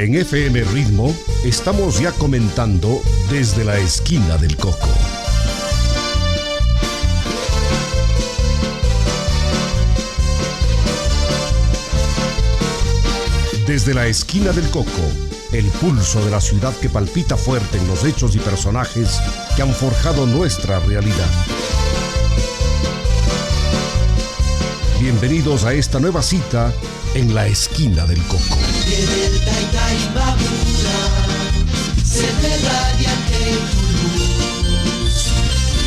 En FM Ritmo estamos ya comentando desde la esquina del Coco. Desde la esquina del Coco, el pulso de la ciudad que palpita fuerte en los hechos y personajes que han forjado nuestra realidad. Bienvenidos a esta nueva cita en la esquina del Coco. Viene el Taytaybabura, se ve radiante tu luz.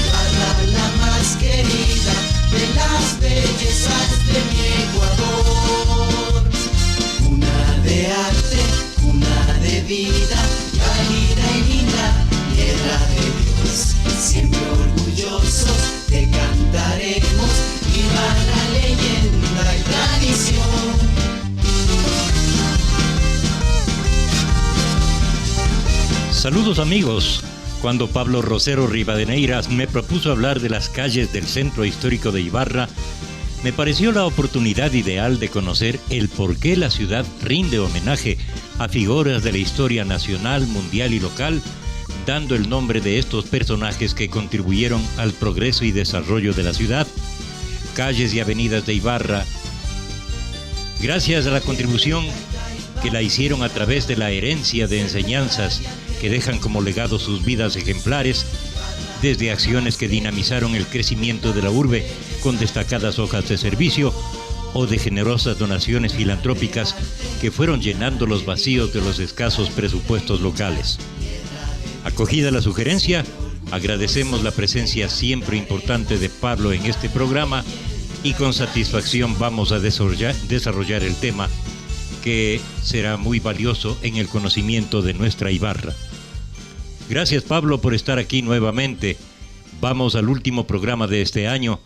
Ibarra, la más querida de las bellezas de mi Ecuador. Cuna de arte, cuna de vida, cálida y linda, tierra de Dios. Siempre orgullosos te cantaremos, Ibarra, leyenda y tradición. Saludos amigos. Cuando Pablo Rosero Rivadeneiras me propuso hablar de las calles del centro histórico de Ibarra, me pareció la oportunidad ideal de conocer el por qué la ciudad rinde homenaje a figuras de la historia nacional, mundial y local, dando el nombre de estos personajes que contribuyeron al progreso y desarrollo de la ciudad. Calles y avenidas de Ibarra, gracias a la contribución que la hicieron a través de la herencia de enseñanzas que dejan como legado sus vidas ejemplares, desde acciones que dinamizaron el crecimiento de la urbe con destacadas hojas de servicio o de generosas donaciones filantrópicas que fueron llenando los vacíos de los escasos presupuestos locales. Acogida la sugerencia, agradecemos la presencia siempre importante de Pablo en este programa y con satisfacción vamos a desarrollar el tema que será muy valioso en el conocimiento de nuestra Ibarra. Gracias Pablo por estar aquí nuevamente. Vamos al último programa de este año,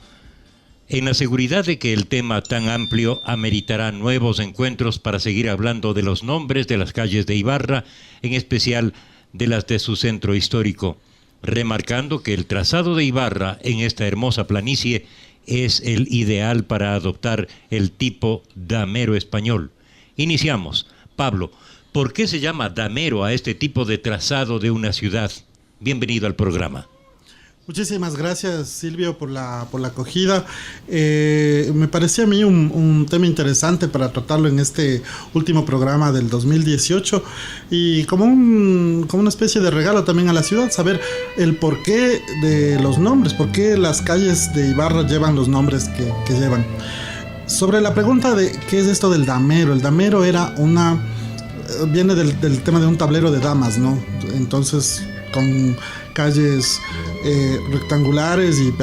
en la seguridad de que el tema tan amplio ameritará nuevos encuentros para seguir hablando de los nombres de las calles de Ibarra, en especial de las de su centro histórico, remarcando que el trazado de Ibarra en esta hermosa planicie es el ideal para adoptar el tipo damero español. Iniciamos. Pablo, ¿por qué se llama damero a este tipo de trazado de una ciudad? Bienvenido al programa. Muchísimas gracias, Silvio, por la acogida. Me parecía a mí un tema interesante para tratarlo en este último programa del 2018 y como una especie de regalo también a la ciudad, saber el porqué de los nombres, por qué las calles de Ibarra llevan los nombres que llevan. Sobre la pregunta de qué es esto del damero, el damero viene del tema de un tablero de damas, ¿no? Entonces, con calles rectangulares y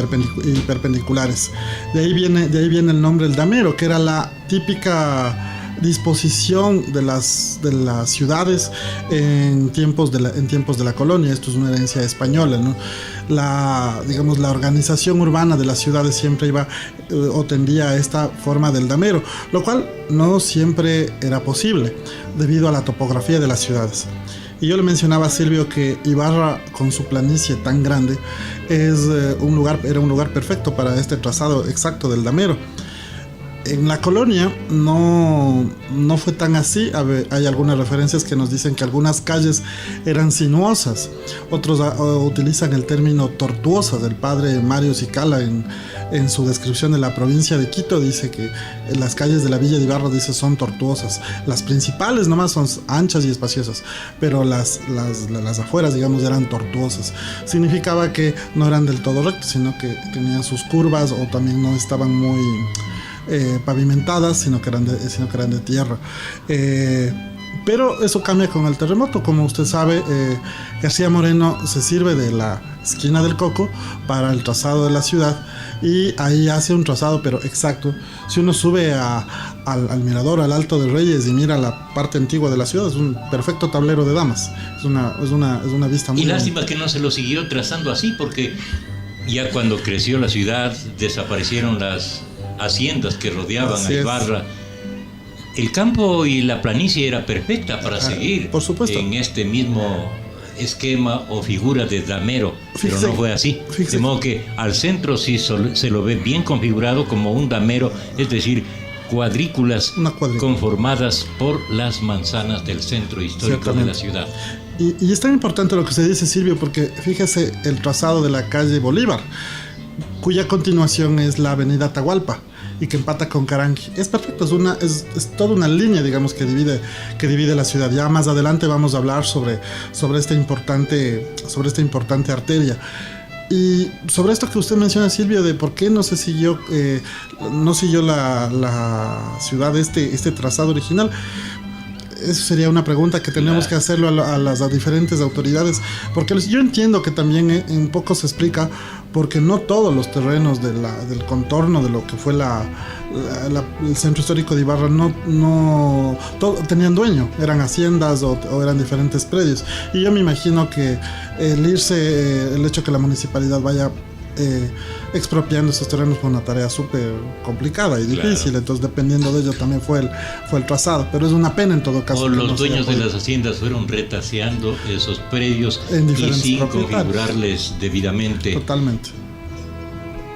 perpendiculares. De ahí viene el nombre del damero, que era la típica disposición de las ciudades en tiempos de la colonia. Esto es una herencia española, ¿no? La organización urbana de las ciudades siempre iba o tendía a esta forma del damero, lo cual no siempre era posible debido a la topografía de las ciudades. Y yo le mencionaba a Silvio que Ibarra, con su planicie tan grande, era un lugar perfecto para este trazado exacto del damero. En la colonia no fue tan así. Hay algunas referencias que nos dicen que algunas calles eran sinuosas. Otros utilizan el término tortuosas. El padre Mario Cicala en su descripción de la provincia de Quito dice que las calles de la villa de Ibarra son tortuosas. Las principales nomás son anchas y espaciosas, pero las afueras, digamos, eran tortuosas. Significaba que no eran del todo rectas, sino que tenían sus curvas o también no estaban muy pavimentadas, sino que eran de tierra. Pero eso cambia con el terremoto. Como usted sabe, García Moreno se sirve de la esquina del Coco para el trazado de la ciudad y ahí hace un trazado pero exacto. Si uno sube al mirador, al Alto de Reyes, y mira la parte antigua de la ciudad, es un perfecto tablero de damas. Es una vista muy... Y lástima que no se lo siguió trazando así, porque ya cuando creció la ciudad desaparecieron las haciendas que rodeaban a Ibarra. El campo y la planicie era perfecta para seguir, por supuesto, en este mismo esquema o figura de damero, pero no fue así. De modo que al centro sí se lo ve bien configurado como un damero, es decir, cuadrículas Una cuadrícula. conformadas por las manzanas del centro histórico de la ciudad. Y es tan importante lo que usted dice, Silvio, porque fíjese el trazado de la calle Bolívar, cuya continuación es la avenida Atahualpa y que empata con Caranqui. Es perfecto, es toda una línea, digamos, que divide la ciudad. Ya más adelante vamos a hablar sobre esta importante arteria. Y sobre esto que usted menciona, Silvio, de por qué no siguió la ciudad este trazado original. Eso sería una pregunta que tenemos que hacerlo a las diferentes autoridades, porque yo entiendo que también un poco se explica porque no todos los terrenos del contorno de lo que fue el centro histórico de Ibarra tenían dueño, eran haciendas o eran diferentes predios. Y yo me imagino que el hecho que la municipalidad vaya expropiando esos terrenos fue una tarea súper complicada y difícil, claro. Entonces dependiendo de ello también fue el trazado, pero es una pena en todo caso. O los dueños de las haciendas fueron retaseando esos predios y sin configurarles debidamente. Totalmente.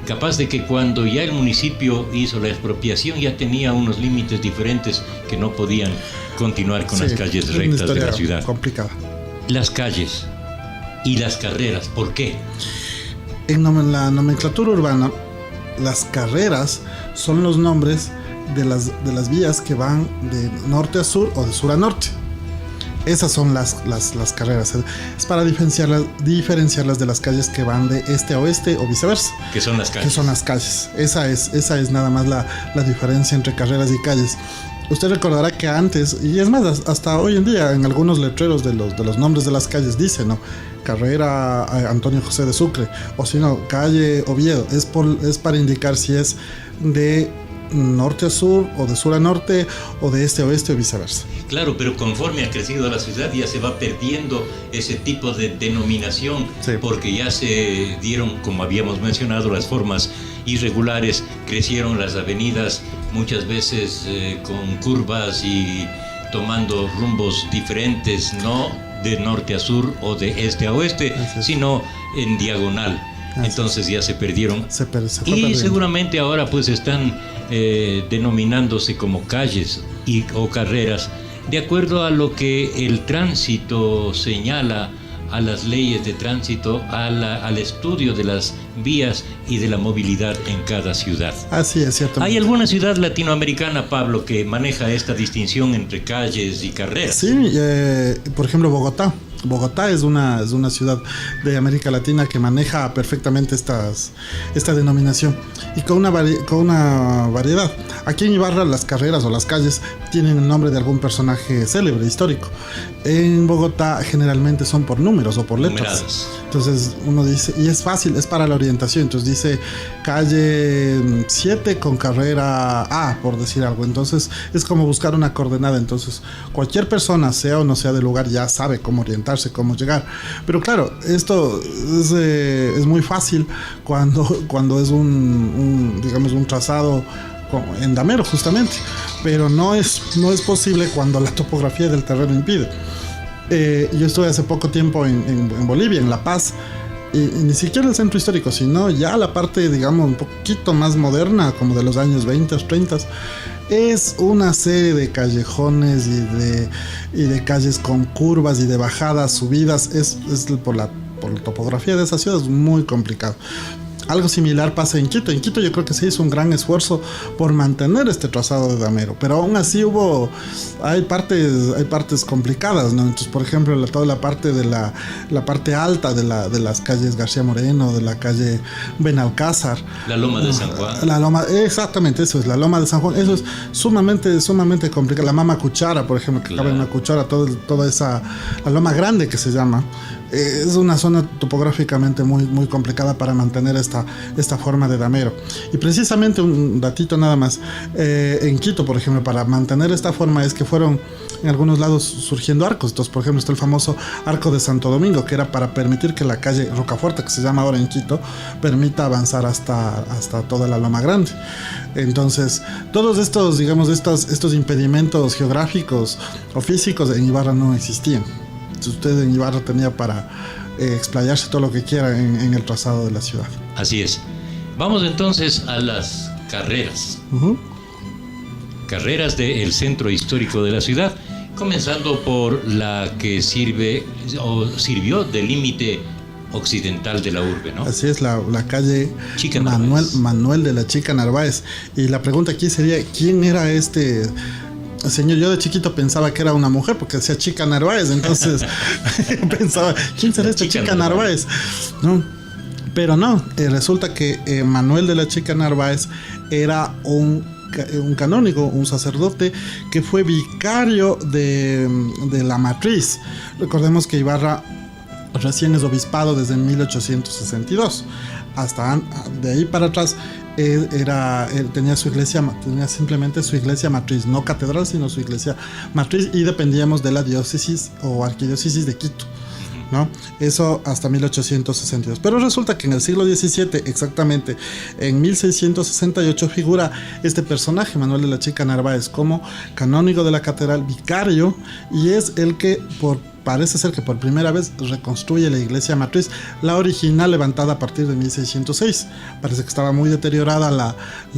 Capaz de que cuando ya el municipio hizo la expropiación ya tenía unos límites diferentes que no podían continuar con las calles rectas de la ciudad. Complicada. Las calles y las carreras, ¿por qué? En la nomenclatura urbana, las carreras son los nombres de las vías que van de norte a sur o de sur a norte. Esas son las carreras. Es para diferenciarlas de las calles que van de este a oeste o viceversa. ¿Qué son las calles? Que son las calles. Esa es nada más la diferencia entre carreras y calles. Usted recordará que antes, y es más, hasta hoy en día, en algunos letreros de los nombres de las calles dice, ¿no? Carrera Antonio José de Sucre, o si no, calle Oviedo. Es para indicar si es de norte a sur, o de sur a norte, o de este a oeste, o viceversa. Claro, pero conforme ha crecido la ciudad ya se va perdiendo ese tipo de denominación, sí. Porque ya se dieron, como habíamos mencionado, las formas irregulares, crecieron las avenidas muchas veces con curvas y tomando rumbos diferentes, no de norte a sur o de este a oeste, sino en diagonal. Entonces ya se perdieron. Y seguramente ahora pues están denominándose como calles o carreras de acuerdo a lo que el tránsito señala, a las leyes de tránsito, al estudio de las vías y de la movilidad en cada ciudad. Así es, cierto. ¿Hay alguna ciudad latinoamericana, Pablo, que maneja esta distinción entre calles y carreras? Sí, por ejemplo Bogotá. Bogotá es una ciudad de América Latina que maneja perfectamente esta denominación y con una variedad. Aquí en Ibarra las carreras o las calles tienen el nombre de algún personaje célebre, histórico. En Bogotá generalmente son por números o por letras. Numeradas. Entonces uno dice, y es fácil, es para la orientación. Entonces dice calle 7 con carrera A, por decir algo. Entonces es como buscar una coordenada. Entonces cualquier persona, sea o no sea del lugar, ya sabe cómo orientarse, cómo llegar. Pero claro, esto es muy fácil cuando es un trazado en damero justamente, pero no es posible cuando la topografía del terreno impide. Yo estuve hace poco tiempo en Bolivia, en La Paz, y ni siquiera el centro histórico, sino ya la parte, digamos, un poquito más moderna, como de los años 20 o 30, es una serie de callejones y de calles con curvas y de bajadas, subidas. Es por la topografía de esa ciudad es muy complicado. Algo similar pasa en Quito. En Quito yo creo que se hizo un gran esfuerzo por mantener este trazado de damero, pero aún así hay partes complicadas, ¿no? Entonces, por ejemplo, toda la parte de la parte alta de las calles García Moreno, de la calle Benalcázar, la Loma de San Juan. Exactamente, eso es la Loma de San Juan. Eso es sumamente complicado. La Mama Cuchara, por ejemplo, que cabe en una cuchara, toda esa, la Loma Grande que se llama. Es una zona topográficamente muy complicada para mantener esta forma de damero. Y precisamente un datito nada más, en Quito, por ejemplo, para mantener esta forma es que fueron en algunos lados surgiendo arcos. Entonces, por ejemplo, está el famoso Arco de Santo Domingo, que era para permitir que la calle Rocafuerte, que se llama ahora en Quito, permita avanzar hasta toda la Loma Grande. Entonces, todos estos, digamos, estos impedimentos geográficos o físicos en Ibarra no existían. Usted en Ibarra tenía para explayarse todo lo que quiera en el trazado de la ciudad. Así es. Vamos entonces a las carreras. carreras del centro histórico de la ciudad, comenzando por la que sirvió de límite occidental de la urbe, ¿no? Así es, la calle Chica Manuel de la Chica Narváez. Y la pregunta aquí sería, ¿quién era este señor? Yo de chiquito pensaba que era una mujer porque decía Chica Narváez, entonces pensaba, ¿quién será esta Chica Narváez? ¿No? Pero no, resulta que Manuel de la Chica Narváez era un canónigo, un sacerdote que fue vicario de la matriz. Recordemos que Ibarra recién es obispado desde 1862. Hasta de ahí para atrás él tenía su iglesia, tenía simplemente su iglesia matriz, no catedral, sino su iglesia matriz, y dependíamos de la diócesis o arquidiócesis de Quito, ¿no? Eso hasta 1862. Pero resulta que en el siglo XVII, exactamente en 1668, figura este personaje, Manuel de la Chica Narváez, como canónigo de la catedral, vicario, y es el que parece ser que por primera vez reconstruye la iglesia matriz, la original levantada a partir de 1606. Parece que estaba muy deteriorada la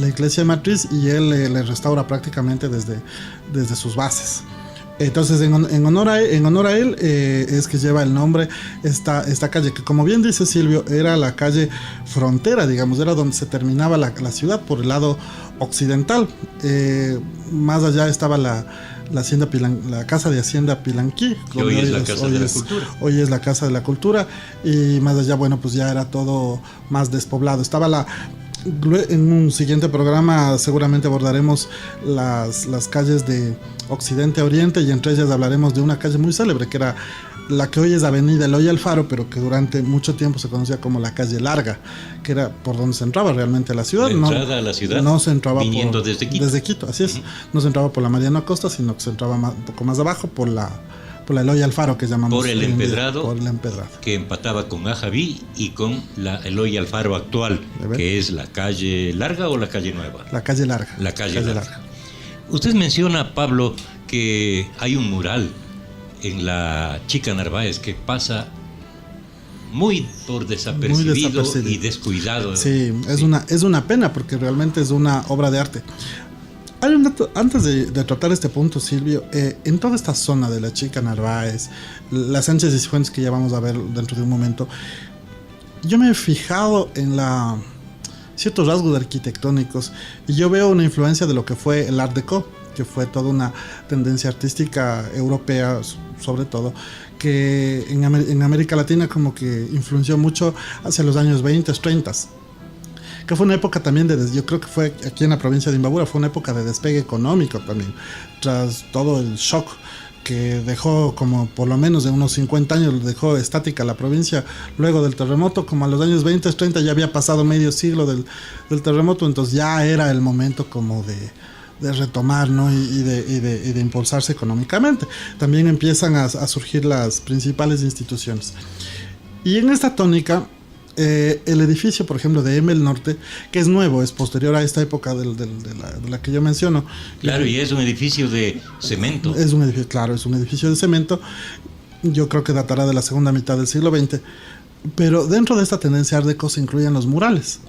iglesia matriz y él le restaura prácticamente desde sus bases. Entonces, en honor a él es que lleva el nombre esta calle, que como bien dice Silvio, era la calle frontera, digamos, era donde se terminaba la ciudad por el lado occidental. Más allá estaba la casa de Hacienda Pilanquí, que hoy es la Casa de la Cultura. Hoy es la Casa de la Cultura, y más allá, bueno, pues ya era todo más despoblado. En un siguiente programa seguramente abordaremos las calles de Occidente a Oriente, y entre ellas hablaremos de una calle muy célebre que era la que hoy es Avenida Eloy Alfaro, pero que durante mucho tiempo se conocía como la calle Larga, que era por donde se entraba realmente a la ciudad. La entrada a la ciudad, no se entraba viniendo desde Quito. Desde Quito, así es. No se entraba por la Mariano Acosta, sino que se entraba un poco más abajo por la Eloy Alfaro, que llamamos. Por el empedrado. Por el empedrado. Que empataba con Ajaví y con la Eloy Alfaro actual, que es la calle Larga o la calle Nueva. La calle Larga. La calle Larga. Usted menciona, Pablo, que hay un mural en la Chica Narváez que pasa muy por desapercibido y descuidado. Sí, es una pena porque realmente es una obra de arte. Hay un dato, antes de tratar este punto, Silvio, en toda esta zona de la Chica Narváez, las Sánchez y Cifuentes, que ya vamos a ver dentro de un momento, yo me he fijado en ciertos rasgos arquitectónicos, y yo veo una influencia de lo que fue el Art Deco, que fue toda una tendencia artística europea, sobre todo, que en América Latina como que influenció mucho hacia los años 20, 30, que fue una época también yo creo que fue aquí en la provincia de Imbabura, fue una época de despegue económico también, tras todo el shock que dejó, como por lo menos de unos 50 años, dejó estática la provincia luego del terremoto. Como a los años 20, 30 ya había pasado medio siglo del terremoto, entonces ya era el momento como de retomar, ¿no? y de impulsarse económicamente. También empiezan a surgir las principales instituciones. Y en esta tónica, el edificio, por ejemplo, de M el Norte, que es nuevo, es posterior a esta época de la que yo menciono. Claro, y es un edificio de cemento. Es un edificio de cemento. Yo creo que datará de la segunda mitad del siglo XX. Pero dentro de esta tendencia Art Deco se incluyen los murales.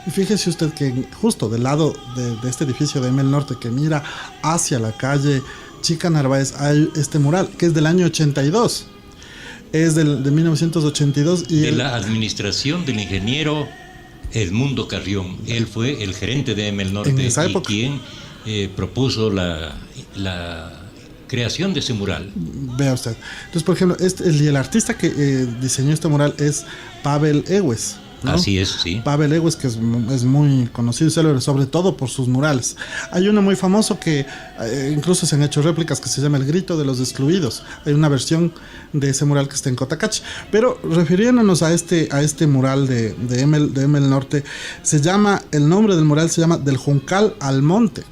Y fíjese usted que justo del lado de este edificio de M el Norte, que mira hacia la calle Chica Narváez, hay este mural, que es del año 82. Es de 1982. Y de la administración del ingeniero Edmundo Carrión. Él fue el gerente de M el Norte en esa y época, quien propuso la creación de ese mural. Vea usted. Entonces, por ejemplo, el artista que diseñó este mural es Pavel Ewes, ¿no? Así es, sí. Pavel Ewes, que es muy conocido y célebre, sobre todo por sus murales. Hay uno muy famoso que incluso se han hecho réplicas, que se llama El Grito de los Excluidos. Hay una versión de ese mural que está en Cotacachi. Pero refiriéndonos a este mural de M el Norte, el nombre del mural se llama Del Juncal al Monte.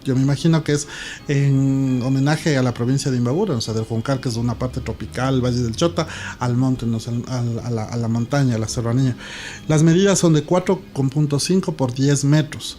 Yo me imagino que es en homenaje a la provincia de Imbabura, o sea, del Juncal, que es una parte tropical, Valle del Chota, al monte, ¿no? a la montaña, a la serranía. Las medidas son de 4,5 por 10 metros,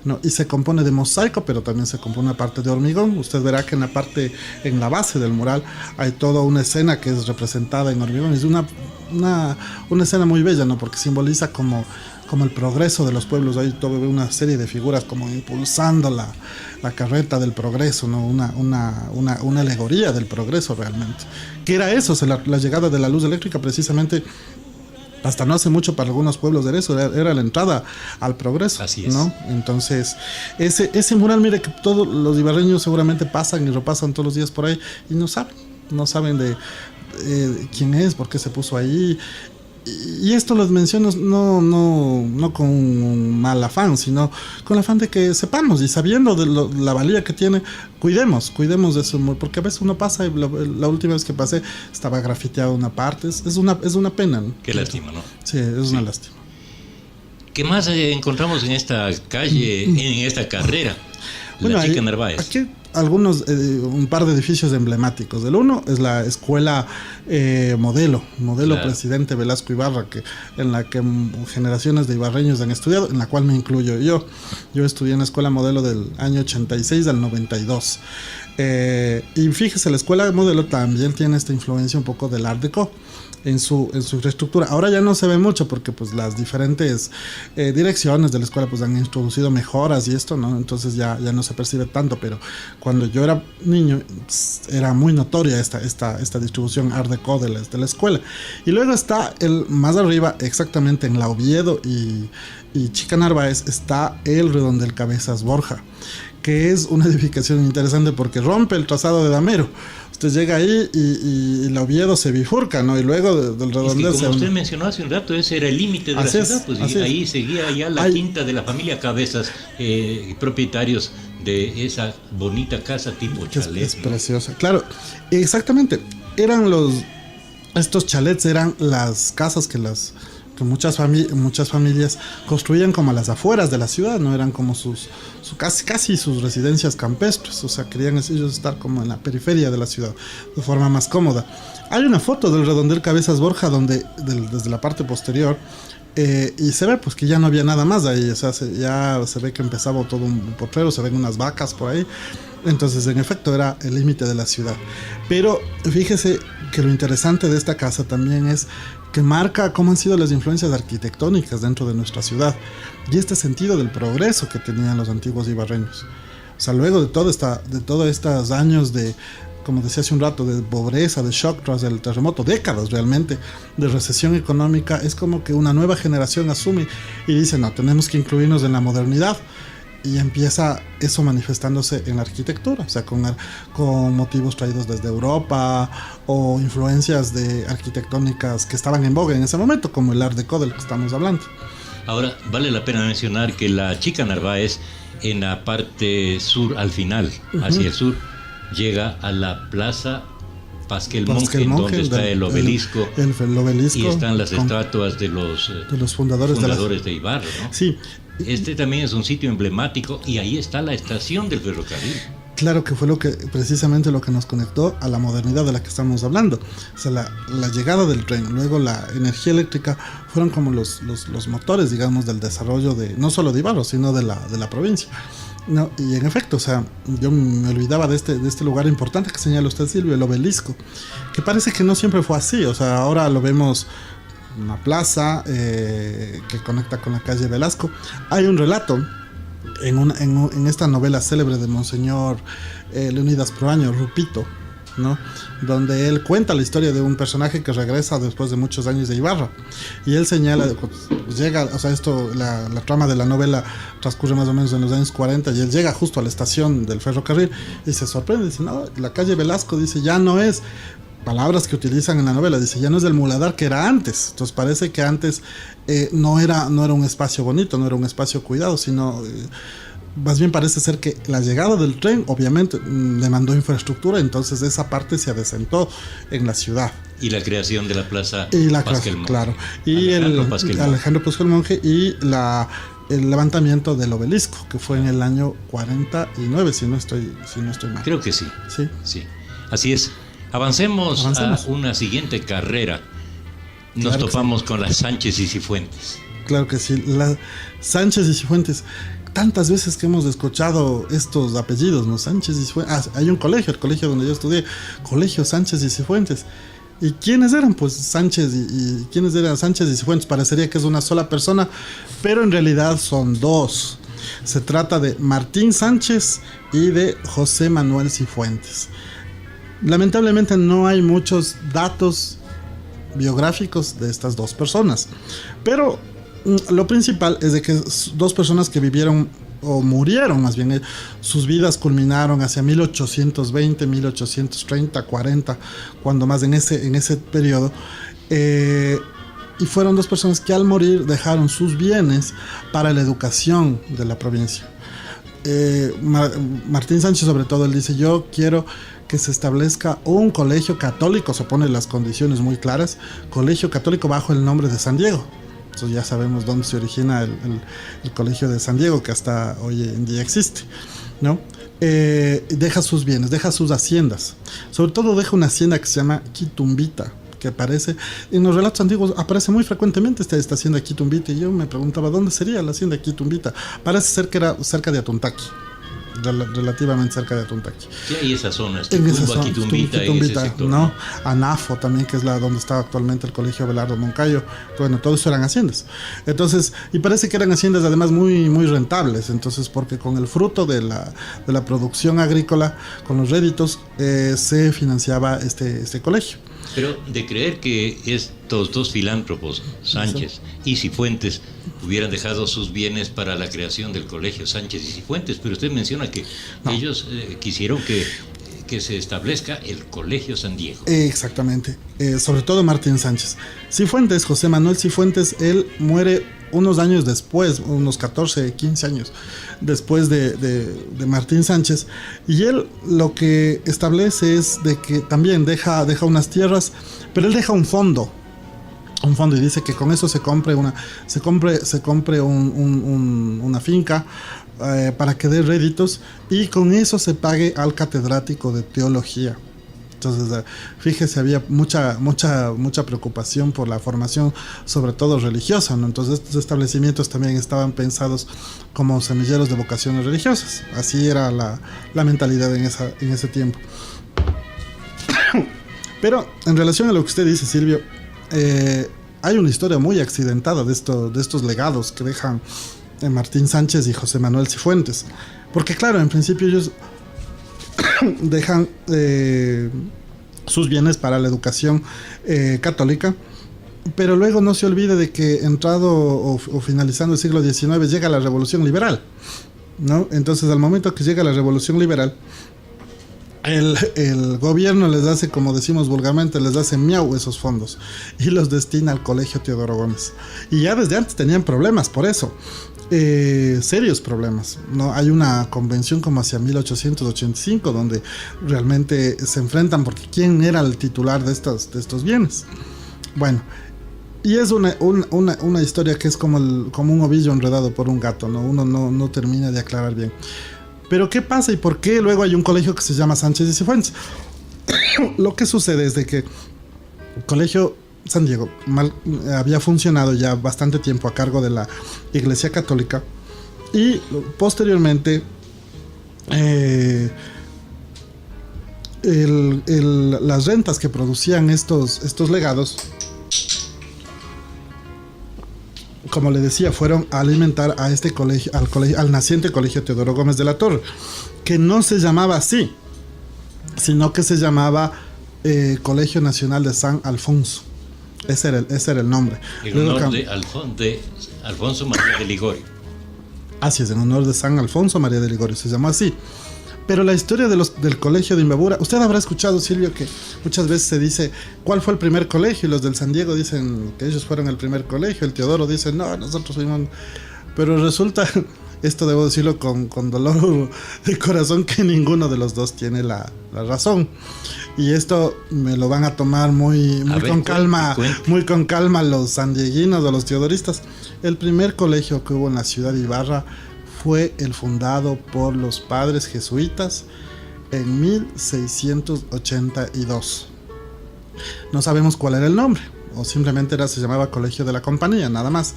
¿no? Y se compone de mosaico, pero también se compone una parte de hormigón. Usted verá que en la base del mural hay toda una escena que es representada en hormigón. Es una escena muy bella, ¿no? Porque simboliza como como el progreso de los pueblos. Ahí todo una serie de figuras como impulsando la carreta del progreso, ¿no? Una alegoría del progreso realmente. ¿Qué era eso? O sea, la llegada de la luz eléctrica precisamente, hasta no hace mucho para algunos pueblos de eso, era la entrada al progreso. Así es. ¿No? Entonces, ese mural, mire que todos los ibarreños seguramente pasan y repasan todos los días por ahí y no saben de quién es, por qué se puso ahí. Y esto los menciono no con un mal afán, sino con el afán de que sepamos y sabiendo de la valía que tiene, cuidemos de eso, porque a veces uno pasa y la última vez que pasé estaba grafiteado una parte, es una pena, ¿no? Qué lástima, ¿no? Sí, es una lástima. ¿Qué más encontramos en esta calle, en esta carrera? La Chica Narváez. Aquí algunos, un par de edificios emblemáticos. El uno es la escuela modelo claro. Presidente Velasco Ibarra, en la que generaciones de ibarreños han estudiado, en la cual me incluyo yo. Yo estudié en la escuela modelo del año 86 al 92. Y fíjese, la escuela modelo también tiene esta influencia un poco del Art Deco en su infraestructura. Ahora ya no se ve mucho porque pues las diferentes direcciones de la escuela pues han introducido mejoras y esto, ¿no? Entonces ya no se percibe tanto, pero cuando yo era niño era muy notoria esta distribución Art Deco de la escuela. Y luego está más arriba, exactamente en la Oviedo y Chica Narváez, está el Redondel Cabezas Borja, que es una edificación interesante porque rompe el trazado de Damero. Usted llega ahí y el Oviedo se bifurca, ¿no? Y luego del Redondel... Es que como usted mencionó hace un rato, ese era el límite de la ciudad, pues ahí seguía ya la quinta de la familia Cabezas, propietarios de esa bonita casa tipo chalet. Es preciosa, claro, exactamente. Estos chalets eran las casas que muchas familias construían como a las afueras de la ciudad, no eran como casi sus residencias campestres, o sea, querían ellos estar como en la periferia de la ciudad de forma más cómoda. Hay una foto del Redondel Cabezas Borja desde la parte posterior, y se ve pues que ya no había nada más ahí, o sea, ya se ve que empezaba todo un potrero, se ven unas vacas por ahí. Entonces, en efecto, era el límite de la ciudad. Pero fíjese que lo interesante de esta casa también es que marca cómo han sido las influencias arquitectónicas dentro de nuestra ciudad y este sentido del progreso que tenían los antiguos ibarreños. O sea, luego de todos estos años de, como decía hace un rato, de pobreza, de shock tras el terremoto, décadas realmente de recesión económica, es como que una nueva generación asume y dice, no, tenemos que incluirnos en la modernidad. Y empieza eso manifestándose en la arquitectura, o sea, con motivos traídos desde Europa o influencias arquitectónicas que estaban en boga en ese momento, como el Art Deco del que estamos hablando. Ahora, vale la pena mencionar que la Chica Narváez, en la parte sur, al final, hacia el sur, llega a la Plaza Pasquel Monje, donde está el obelisco, el obelisco, y están las estatuas de los fundadores de Ibarra, ¿no? Sí. Este también es un sitio emblemático y ahí está la estación del ferrocarril. Claro que fue precisamente lo que nos conectó a la modernidad de la que estamos hablando. O sea, la llegada del tren, luego la energía eléctrica, fueron como los motores, digamos, del desarrollo no solo de Ibarra, sino de la provincia. No, y en efecto, o sea, yo me olvidaba de este lugar importante que señala usted, Silvio, el obelisco, que parece que no siempre fue así. O sea, ahora lo vemos una plaza que conecta con la calle Velasco. Hay un relato en esta novela célebre de Monseñor Leonidas Proaño, Rupito, ¿no? Donde él cuenta la historia de un personaje que regresa después de muchos años de Ibarra y él señala, llega, o sea, la trama de la novela transcurre más o menos en los años 40 y él llega justo a la estación del ferrocarril y se sorprende, dice, no, la calle Velasco, dice, ya no es, palabras que utilizan en la novela, dice, ya no es del muladar que era antes. Entonces parece que antes no era un espacio bonito, no era un espacio cuidado, sino más bien parece ser que la llegada del tren obviamente demandó infraestructura, entonces esa parte se adecentó en la ciudad. Y la creación de la plaza Pasquel Monje. Claro. Y Alejandro Pasquel Monje y el levantamiento del obelisco, que fue en el año 49, si no estoy mal. Creo que sí. Sí. Así es. Avancemos a una siguiente carrera. Nos topamos con las Sánchez y Cifuentes. Claro que sí, Sánchez y Cifuentes. Tantas veces que hemos escuchado estos apellidos, ¿no? Sánchez y Cifuentes. Hay un colegio, el colegio donde yo estudié, Colegio Sánchez y Cifuentes. ¿Y quiénes eran? Pues Sánchez y quiénes eran Sánchez y Cifuentes. Parecería que es una sola persona, pero en realidad son dos. Se trata de Martín Sánchez y de José Manuel Cifuentes. Lamentablemente no hay muchos datos biográficos de estas dos personas, pero lo principal es de que dos personas que vivieron o murieron más bien, sus vidas culminaron hacia 1820, 1830, 40, cuando más en ese periodo, y fueron dos personas que al morir dejaron sus bienes para la educación de la provincia. Martín Sánchez, sobre todo, él dice: yo quiero que se establezca un colegio católico, se pone las condiciones muy claras, colegio católico bajo el nombre de San Diego. Entonces ya sabemos dónde se origina el colegio de San Diego, que hasta hoy en día existe, ¿no? Deja sus bienes, deja sus haciendas, sobre todo deja una hacienda que se llama Quitumbita, que aparece en los relatos antiguos, aparece muy frecuentemente esta hacienda Quitumbita, y yo me preguntaba dónde sería la hacienda Quitumbita. Parece ser que era cerca de Atuntaqui, relativamente cerca de Atuntaqui. Sí, hay esas zonas, en esa zona, Quitumbita, en ese sector, ¿no? Anafo también, que es donde está actualmente el colegio Abelardo Moncayo. Bueno, todo eso eran haciendas. Entonces, y parece que eran haciendas además muy, muy rentables. Entonces, porque con el fruto de la producción agrícola, con los réditos, se financiaba este colegio. Pero de creer que estos dos filántropos, Sánchez y Cifuentes, hubieran dejado sus bienes para la creación del colegio Sánchez y Cifuentes, pero usted menciona que no, ellos quisieron que se establezca el colegio San Diego. Exactamente, sobre todo Martín Sánchez. Cifuentes, José Manuel Cifuentes, él muere unos años después, unos 14, 15 años después de Martín Sánchez, y él lo que establece es de que también deja unas tierras, pero él deja un fondo y dice que con eso se compre una finca para que dé réditos, y con eso se pague al catedrático de teología. Entonces, fíjese, había mucha preocupación por la formación, sobre todo religiosa, ¿no? Entonces, estos establecimientos también estaban pensados como semilleros de vocaciones religiosas. Así era la mentalidad en ese tiempo. Pero, en relación a lo que usted dice, Silvio, hay una historia muy accidentada de estos legados que dejan Martín Sánchez y José Manuel Cifuentes. Porque, claro, en principio ellos dejan sus bienes para la educación católica, pero luego no se olvide de que entrado o finalizando el siglo XIX llega la Revolución Liberal, ¿no? Entonces, al momento que llega la Revolución Liberal, el gobierno les hace, como decimos vulgarmente, les hace miau esos fondos y los destina al Colegio Teodoro Gómez. Y ya desde antes tenían problemas por eso. Serios problemas, ¿no? Hay una convención como hacia 1885 donde realmente se enfrentan porque quién era el titular de estos bienes. Bueno, y es una historia que es como un ovillo enredado por un gato, ¿no? Uno no termina de aclarar bien. Pero ¿qué pasa y por qué luego hay un colegio que se llama Sánchez y Cifuentes? Lo que sucede es de que el colegio San Diego había funcionado ya bastante tiempo a cargo de la Iglesia Católica, y posteriormente las rentas que producían estos legados, como le decía, fueron a alimentar a este colegio, al naciente Colegio Teodoro Gómez de la Torre, que no se llamaba así, sino que se llamaba Colegio Nacional de San Alfonso. Ese era el nombre. En honor de Alfonso María de Ligorio. Así es, en honor de San Alfonso María de Ligorio, se llamó así. Pero la historia del colegio de Imbabura, usted habrá escuchado, Silvio, que muchas veces se dice ¿cuál fue el primer colegio? Y los del San Diego dicen que ellos fueron el primer colegio, el Teodoro dice no, nosotros fuimos. Pero resulta, esto debo decirlo con dolor de corazón, que ninguno de los dos tiene la razón. Y esto me lo van a tomar muy con calma los sandieguinos o los teodoristas. El primer colegio que hubo en la ciudad de Ibarra fue el fundado por los padres jesuitas en 1682. No sabemos cuál era el nombre, o simplemente se llamaba Colegio de la Compañía, nada más.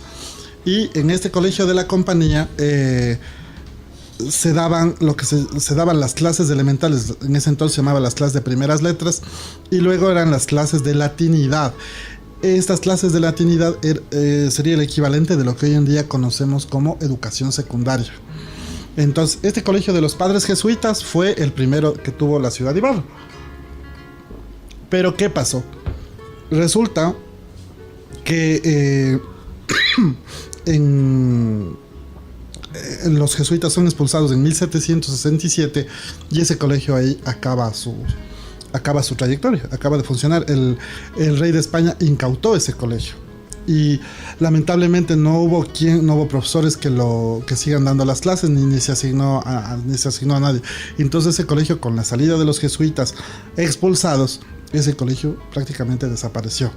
Y en este Colegio de la Compañía se daban se daban las clases elementales. En ese entonces se llamaban las clases de primeras letras, y luego eran las clases de latinidad. Estas clases de latinidad sería el equivalente de lo que hoy en día conocemos como educación secundaria. Entonces, este colegio de los padres jesuitas fue el primero que tuvo la ciudad de Ibarra. Pero ¿qué pasó? Resulta que los jesuitas son expulsados en 1767, y ese colegio ahí acaba su trayectoria, acaba de funcionar. El rey de España incautó ese colegio, y lamentablemente no hubo profesores que sigan dando las clases, ni se asignó a nadie. Entonces ese colegio, con la salida de los jesuitas expulsados, ese colegio prácticamente desapareció.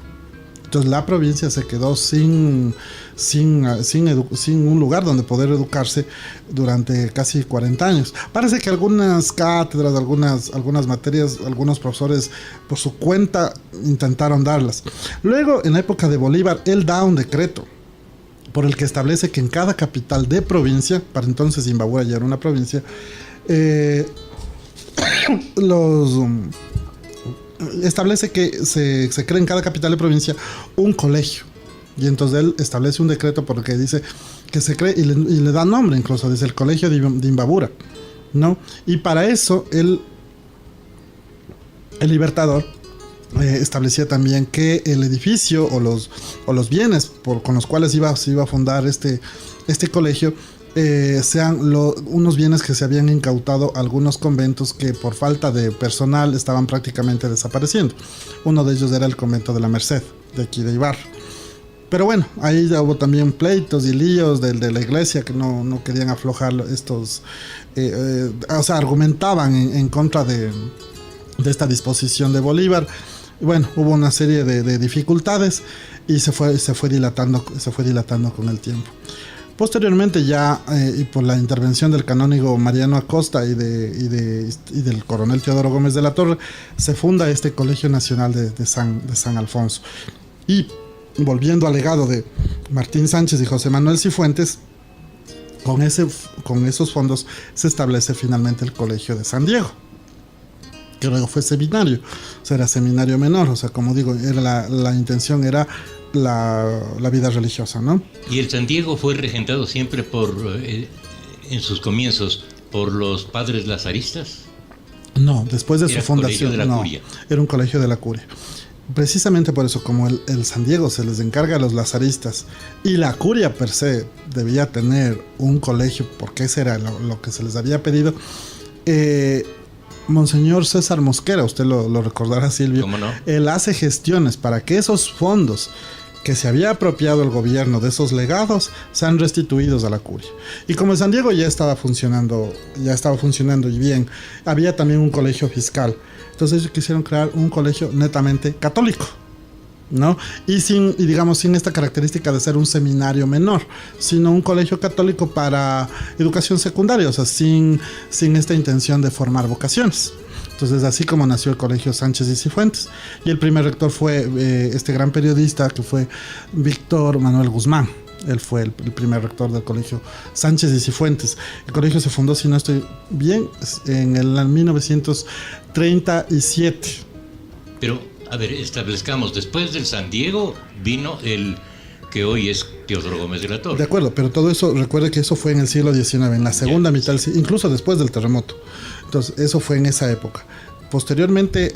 Entonces la provincia se quedó sin un lugar donde poder educarse durante casi 40 años. Parece que algunas cátedras, algunas materias, algunos profesores por su cuenta intentaron darlas. Luego, en la época de Bolívar, él da un decreto por el que establece que en cada capital de provincia, para entonces Imbabura ya era una provincia, establece que se cree en cada capital de provincia un colegio. Y entonces él establece un decreto por el que dice que se cree, y le da nombre incluso, dice el colegio de Imbabura, ¿no? Y para eso el Libertador establecía también que el edificio o los bienes con los cuales se iba a fundar este colegio sean unos bienes que se habían incautado algunos conventos que por falta de personal estaban prácticamente desapareciendo. Uno de ellos era el convento de la Merced, de aquí de Ibarra. Pero bueno, ahí ya hubo también pleitos y líos de la iglesia, que no querían aflojar estos, o sea, argumentaban en contra de esta disposición de Bolívar. Y bueno, hubo una serie de dificultades, y se fue dilatando con el tiempo. Posteriormente, ya y por la intervención del canónigo Mariano Acosta y del coronel Teodoro Gómez de la Torre, se funda este Colegio Nacional de San Alfonso. Y volviendo al legado de Martín Sánchez y José Manuel Cifuentes, con esos fondos se establece finalmente el Colegio de San Diego, que luego fue seminario, o sea, era seminario menor. O sea, como digo, la intención era la vida religiosa, ¿no? Y el San Diego fue regentado siempre en sus comienzos, por los padres lazaristas. No, después de su fundación, de la curia. Era un colegio de la curia. Precisamente por eso, como el San Diego se les encarga a los lazaristas, y la curia per se debía tener un colegio, porque ese era lo que se les había pedido. Monseñor César Mosquera, usted lo recordará, Silvio. ¿Cómo no? Él hace gestiones para que esos fondos que se había apropiado el gobierno de esos legados sean restituidos a la curia. Y como el San Diego ya estaba funcionando y bien, había también un colegio fiscal. Entonces ellos quisieron crear un colegio netamente católico, ¿no? Y sin esta característica de ser un seminario menor, sino un colegio católico para educación secundaria, o sea, sin esta intención de formar vocaciones. Entonces, así como nació el Colegio Sánchez y Cifuentes. Y el primer rector fue este gran periodista, que fue Víctor Manuel Guzmán. Él fue el primer rector del Colegio Sánchez y Cifuentes. El colegio se fundó, si no estoy bien, en el 1937. Pero, a ver, establezcamos, después del San Diego vino el que hoy es Teodoro Gómez de la Torre. De acuerdo, pero todo eso, recuerde que eso fue en el siglo XIX, en la segunda mitad, incluso después del terremoto. Entonces, eso fue en esa época. Posteriormente,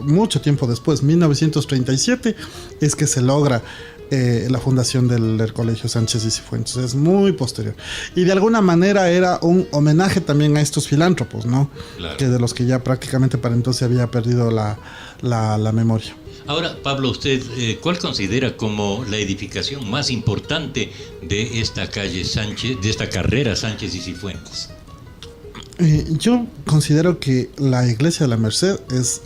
mucho tiempo después, 1937, es que se logra la fundación del Colegio Sánchez y Cifuentes. Es muy posterior. Y de alguna manera era un homenaje también a estos filántropos, ¿no? Claro. Que de los que ya prácticamente para entonces había perdido la memoria. Ahora, Pablo, ¿usted cuál considera como la edificación más importante de esta calle Sánchez, de esta carrera Sánchez y Cifuentes? Yo considero que la iglesia de la Merced es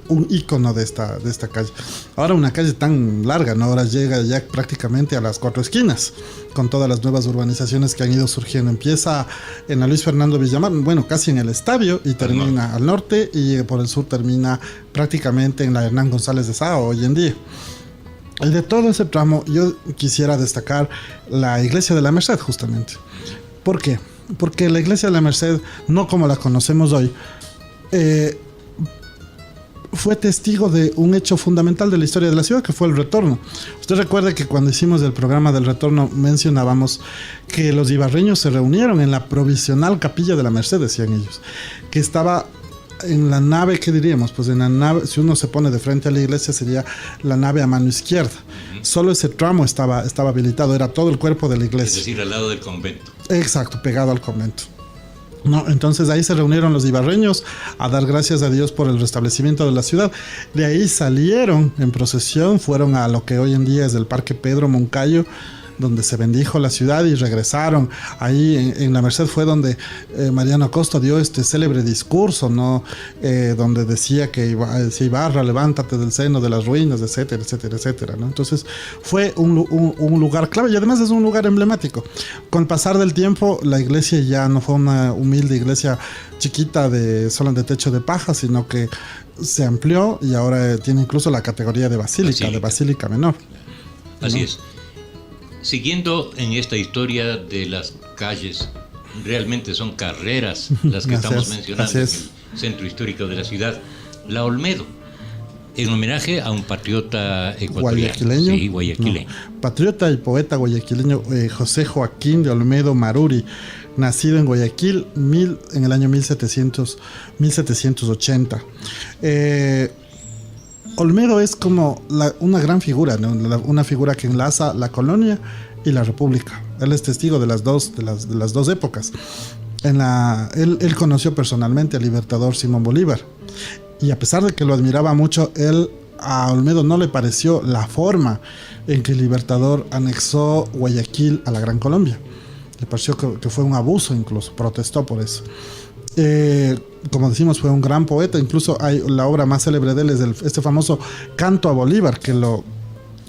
un ícono de esta calle. Ahora, una calle tan larga, ¿no? Ahora llega ya prácticamente a las 4 esquinas, con todas las nuevas urbanizaciones que han ido surgiendo. Empieza en la Luis Fernando Villamar, bueno, casi en el estadio, y termina al norte, y por el sur termina prácticamente en la Hernán González de Sao hoy en día. Y de todo ese tramo yo quisiera destacar la iglesia de la Merced, justamente. ¿Por qué? porque la iglesia de la Merced, no como la conocemos hoy, fue testigo de un hecho fundamental de la historia de la ciudad, que fue el retorno. Usted recuerde que cuando hicimos el programa del retorno mencionábamos que los ibarreños se reunieron en la provisional capilla de la Merced, decían ellos, que estaba en la nave, ¿qué diríamos? Pues en la nave, si uno se pone de frente a la iglesia, sería la nave a mano izquierda. Solo ese tramo estaba habilitado, era todo el cuerpo de la iglesia. Es decir, al lado del convento. Exacto, pegado al convento. No, entonces ahí se reunieron los ibarreños a dar gracias a Dios por el restablecimiento de la ciudad. De ahí salieron en procesión, fueron a lo que hoy en día es el Parque Pedro Moncayo, donde se bendijo la ciudad, y regresaron. Ahí en la Merced fue donde Mariano Acosta dio este célebre discurso, ¿no? Donde decía que Ibarra, levántate del seno de las ruinas, etcétera, etcétera, etcétera, ¿no? Entonces fue un lugar clave, y además es un lugar emblemático. Con el pasar del tiempo, la iglesia ya no fue una humilde iglesia chiquita solo de techo de paja, sino que se amplió y ahora tiene incluso la categoría de basílica menor, ¿no? Así es. Siguiendo en esta historia de las calles, realmente son carreras las que estamos mencionando en el centro histórico de la ciudad. La Olmedo, en homenaje a un patriota guayaquileño. Sí, guayaquileño. No, patriota y poeta guayaquileño José Joaquín de Olmedo Maruri, nacido en Guayaquil en el año 1780. Olmedo es como una gran figura, ¿no? Una figura que enlaza la colonia y la república. Él es testigo de las dos épocas. Él conoció personalmente al libertador Simón Bolívar, y a pesar de que lo admiraba mucho, a Olmedo no le pareció la forma en que el libertador anexó Guayaquil a la Gran Colombia. Le pareció que fue un abuso, incluso protestó por eso. Como decimos, fue un gran poeta. Incluso hay la obra más célebre de él es este famoso Canto a Bolívar, que lo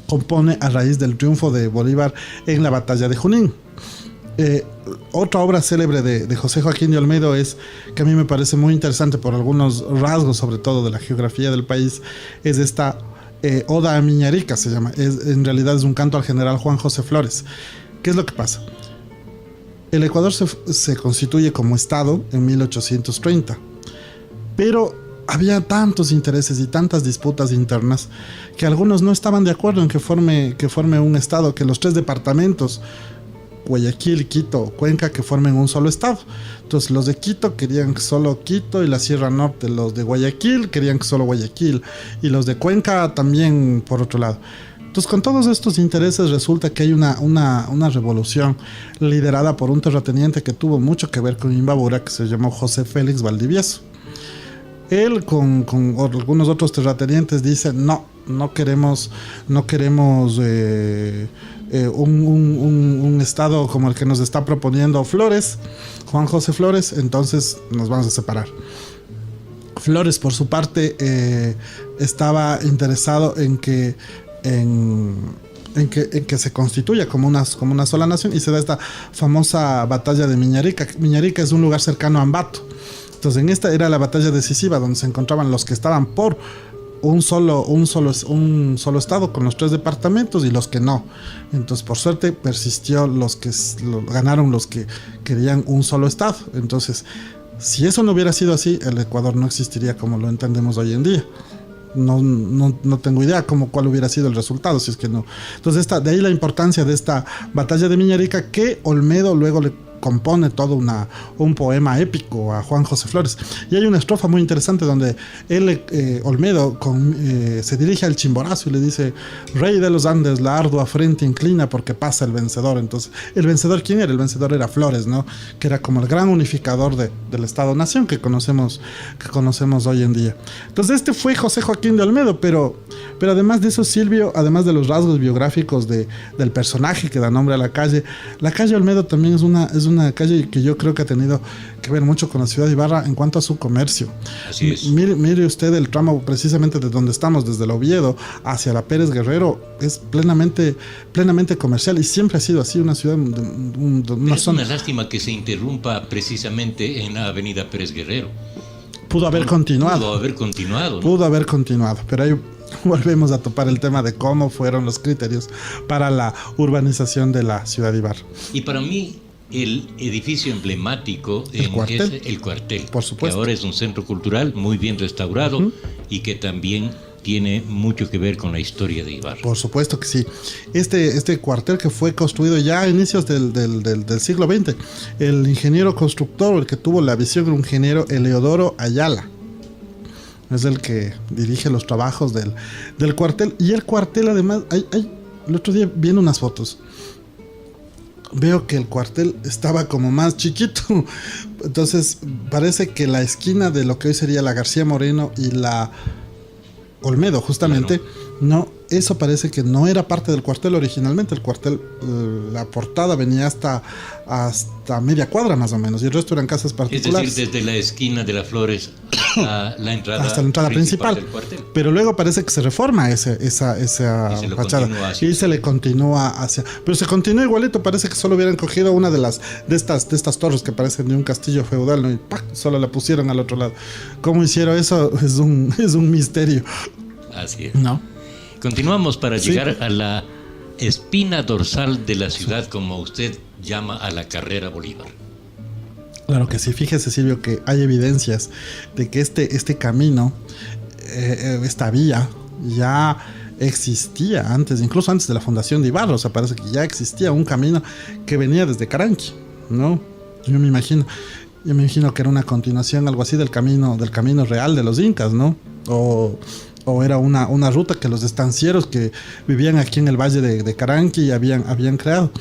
compone a raíz del triunfo de Bolívar en la batalla de Junín. Otra obra célebre de José Joaquín de Olmedo es, que a mí me parece muy interesante por algunos rasgos, sobre todo de la geografía del país, es esta Oda a Miñarica, se llama. En realidad es un canto al general Juan José Flores. ¿Qué es lo que pasa? El Ecuador se constituye como Estado en 1830, pero había tantos intereses y tantas disputas internas que algunos no estaban de acuerdo en que forme un Estado, que los 3 departamentos, Guayaquil, Quito, Cuenca, que formen un solo Estado. Entonces los de Quito querían solo Quito y la Sierra Norte, los de Guayaquil querían solo Guayaquil, y los de Cuenca también por otro lado. Entonces, con todos estos intereses resulta que hay una revolución liderada por un terrateniente que tuvo mucho que ver con Imbabura, que se llamó José Félix Valdivieso. Él con algunos otros terratenientes dice no queremos un estado como el que nos está proponiendo Flores, Juan José Flores, entonces nos vamos a separar. Flores, por su parte, estaba interesado en que se constituya como una sola nación, y se da esta famosa batalla de Miñarica. Miñarica es un lugar cercano a Ambato. Entonces en esta era la batalla decisiva, donde se encontraban los que estaban por un solo estado con los 3 departamentos y los que no. Entonces por suerte persistió ganaron los que querían un solo estado. Entonces, si eso no hubiera sido así, el Ecuador no existiría como lo entendemos hoy en día. No tengo idea cuál hubiera sido el resultado, si es que no. Entonces de ahí la importancia de esta batalla de Miñarica, que Olmedo luego le compone todo un poema épico a Juan José Flores. Y hay una estrofa muy interesante donde Olmedo se dirige al Chimborazo y le dice: Rey de los Andes, la ardua frente inclina porque pasa el vencedor. Entonces, ¿el vencedor quién era? El vencedor era Flores, ¿no? Que era como el gran unificador del Estado-Nación que conocemos hoy en día. Entonces, este fue José Joaquín de Olmedo, pero además de eso, Silvio, además de los rasgos biográficos del personaje que da nombre a la calle Olmedo también es una calle que yo creo que ha tenido que ver mucho con la ciudad de Ibarra en cuanto a su comercio. Así es. Mire usted el tramo precisamente de donde estamos, desde el Oviedo hacia la Pérez Guerrero, es plenamente comercial, y siempre ha sido así, una ciudad, una zona. Es una lástima que se interrumpa precisamente en la avenida Pérez Guerrero. Pudo haber continuado, pero ahí volvemos a topar el tema de cómo fueron los criterios para la urbanización de la ciudad de Ibarra. Y para mí, el edificio emblemático El cuartel. es el cuartel, Por supuesto. que ahora es un centro cultural muy bien restaurado y que también tiene mucho que ver con la historia de Ibarra. Por supuesto que sí. Este cuartel que fue construido ya a inicios del siglo XX, el ingeniero constructor, el que tuvo la visión, era un ingeniero Eleodoro Ayala. Es el que dirige los trabajos del cuartel. Y el cuartel, además, el otro día viendo unas fotos, veo que el cuartel estaba como más chiquito. Entonces parece que la esquina de lo que hoy sería la García Moreno y la Olmedo, justamente, no, eso parece que no era parte del cuartel originalmente. El cuartel, la portada venía hasta media cuadra más o menos, y el resto eran casas particulares. Es decir, desde la esquina de las Flores a la entrada hasta la entrada principal del cuartel. Pero luego parece que se reforma esa fachada y se le continúa hacia, pero se continúa igualito. Parece que solo hubieran cogido una de estas torres que parecen de un castillo feudal, ¿no? Y ¡pac!, solo la pusieron al otro lado. ¿Cómo hicieron eso? Es un misterio. Así es. ¿No? Continuamos para llegar a la espina dorsal de la ciudad, como usted llama a la carrera Bolívar. Claro que sí. Fíjese, Silvio, que hay evidencias de que este camino, esta vía, ya existía antes, incluso antes de la fundación de Ibarra. O sea, parece que ya existía un camino que venía desde Caranqui, ¿no? Yo me imagino que era una continuación, algo así, del camino real de los incas, ¿no? O era una ruta que los estancieros que vivían aquí en el valle de Caranqui habían creado.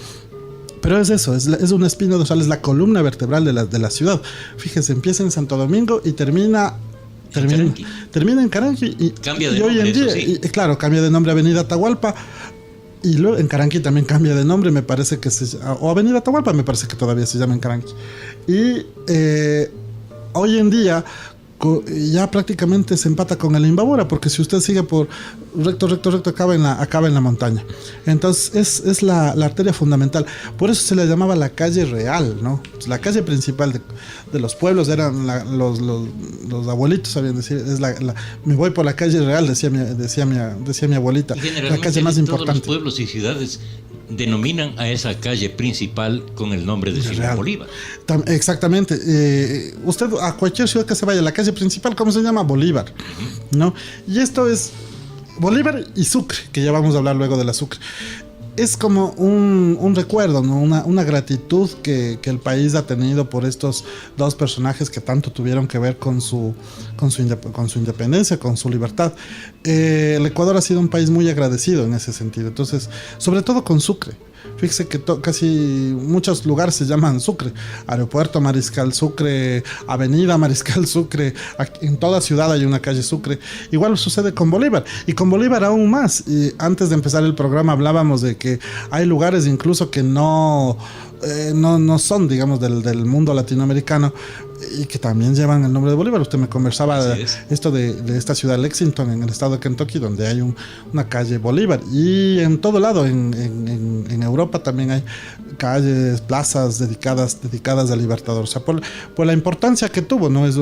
Pero es eso, es una espina dorsal, es la columna vertebral de la ciudad. Fíjese, empieza en Santo Domingo y termina en Caranqui y cambia de y nombre, hoy en día, eso sí. claro, cambia de nombre a Avenida Atahualpa. Y luego en Caranqui también cambia de nombre, me parece que o Avenida Atahualpa, me parece que todavía se llama en Caranqui. Y hoy en día ya prácticamente se empata con el Imbabura, porque si usted sigue por recto acaba en la montaña. Entonces es la arteria fundamental. Por eso se le llamaba la calle real, ¿no? La calle principal de los pueblos eran los abuelitos sabían decir, me voy por la calle real, decía mi abuelita, la calle más importante. Todos los pueblos y ciudades denominan a esa calle principal con el nombre de Simón Bolívar. Exactamente. Usted a cualquier ciudad que se vaya, la calle principal, ¿cómo se llama? Bolívar, ¿no? Y esto es Bolívar y Sucre, que ya vamos a hablar luego de la Sucre. Es como un recuerdo, ¿no? Una gratitud que el país ha tenido por estos dos personajes que tanto tuvieron que ver con su independencia, con su libertad. El Ecuador ha sido un país muy agradecido en ese sentido. Entonces, sobre todo con Sucre. Fíjese que casi muchos lugares se llaman Sucre. Aeropuerto Mariscal Sucre, Avenida Mariscal Sucre. En toda ciudad hay una calle Sucre. Igual sucede con Bolívar. Y con Bolívar aún más. Y antes de empezar el programa hablábamos de que hay lugares incluso que no son, digamos, del mundo latinoamericano y que también llevan el nombre de Bolívar. Usted me conversaba de esta ciudad Lexington, en el estado de Kentucky, donde hay una calle Bolívar, y en todo lado en Europa también hay calles, plazas dedicadas al Libertador. O sea, por la importancia que tuvo, ¿no? Es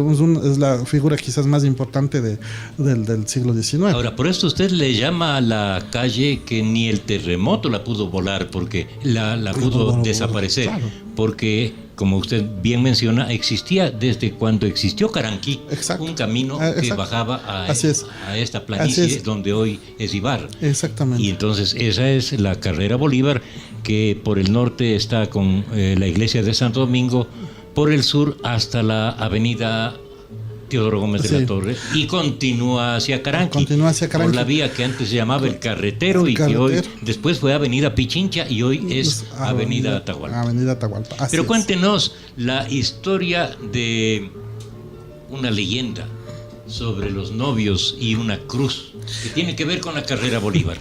la figura quizás más importante del siglo XIX. Ahora, por esto usted le llama a la calle que ni el terremoto la pudo volar, porque la pudo desaparecer. Claro. Porque, como usted bien menciona, existía desde cuando existió Caranqui. Exacto. Un camino que bajaba a esta planicie donde hoy es Ibarra. Exactamente. Y entonces esa es la carrera Bolívar, que por el norte está con la iglesia de Santo Domingo, por el sur hasta la avenida Teodoro Gómez de la Torre, y continúa hacia Caranqui. Por la vía que antes se llamaba el Carretero, que hoy después fue Avenida Pichincha y hoy es Avenida Atahualpa. Pero cuéntenos la historia de una leyenda sobre los novios y una cruz que tiene que ver con la carrera Bolívar.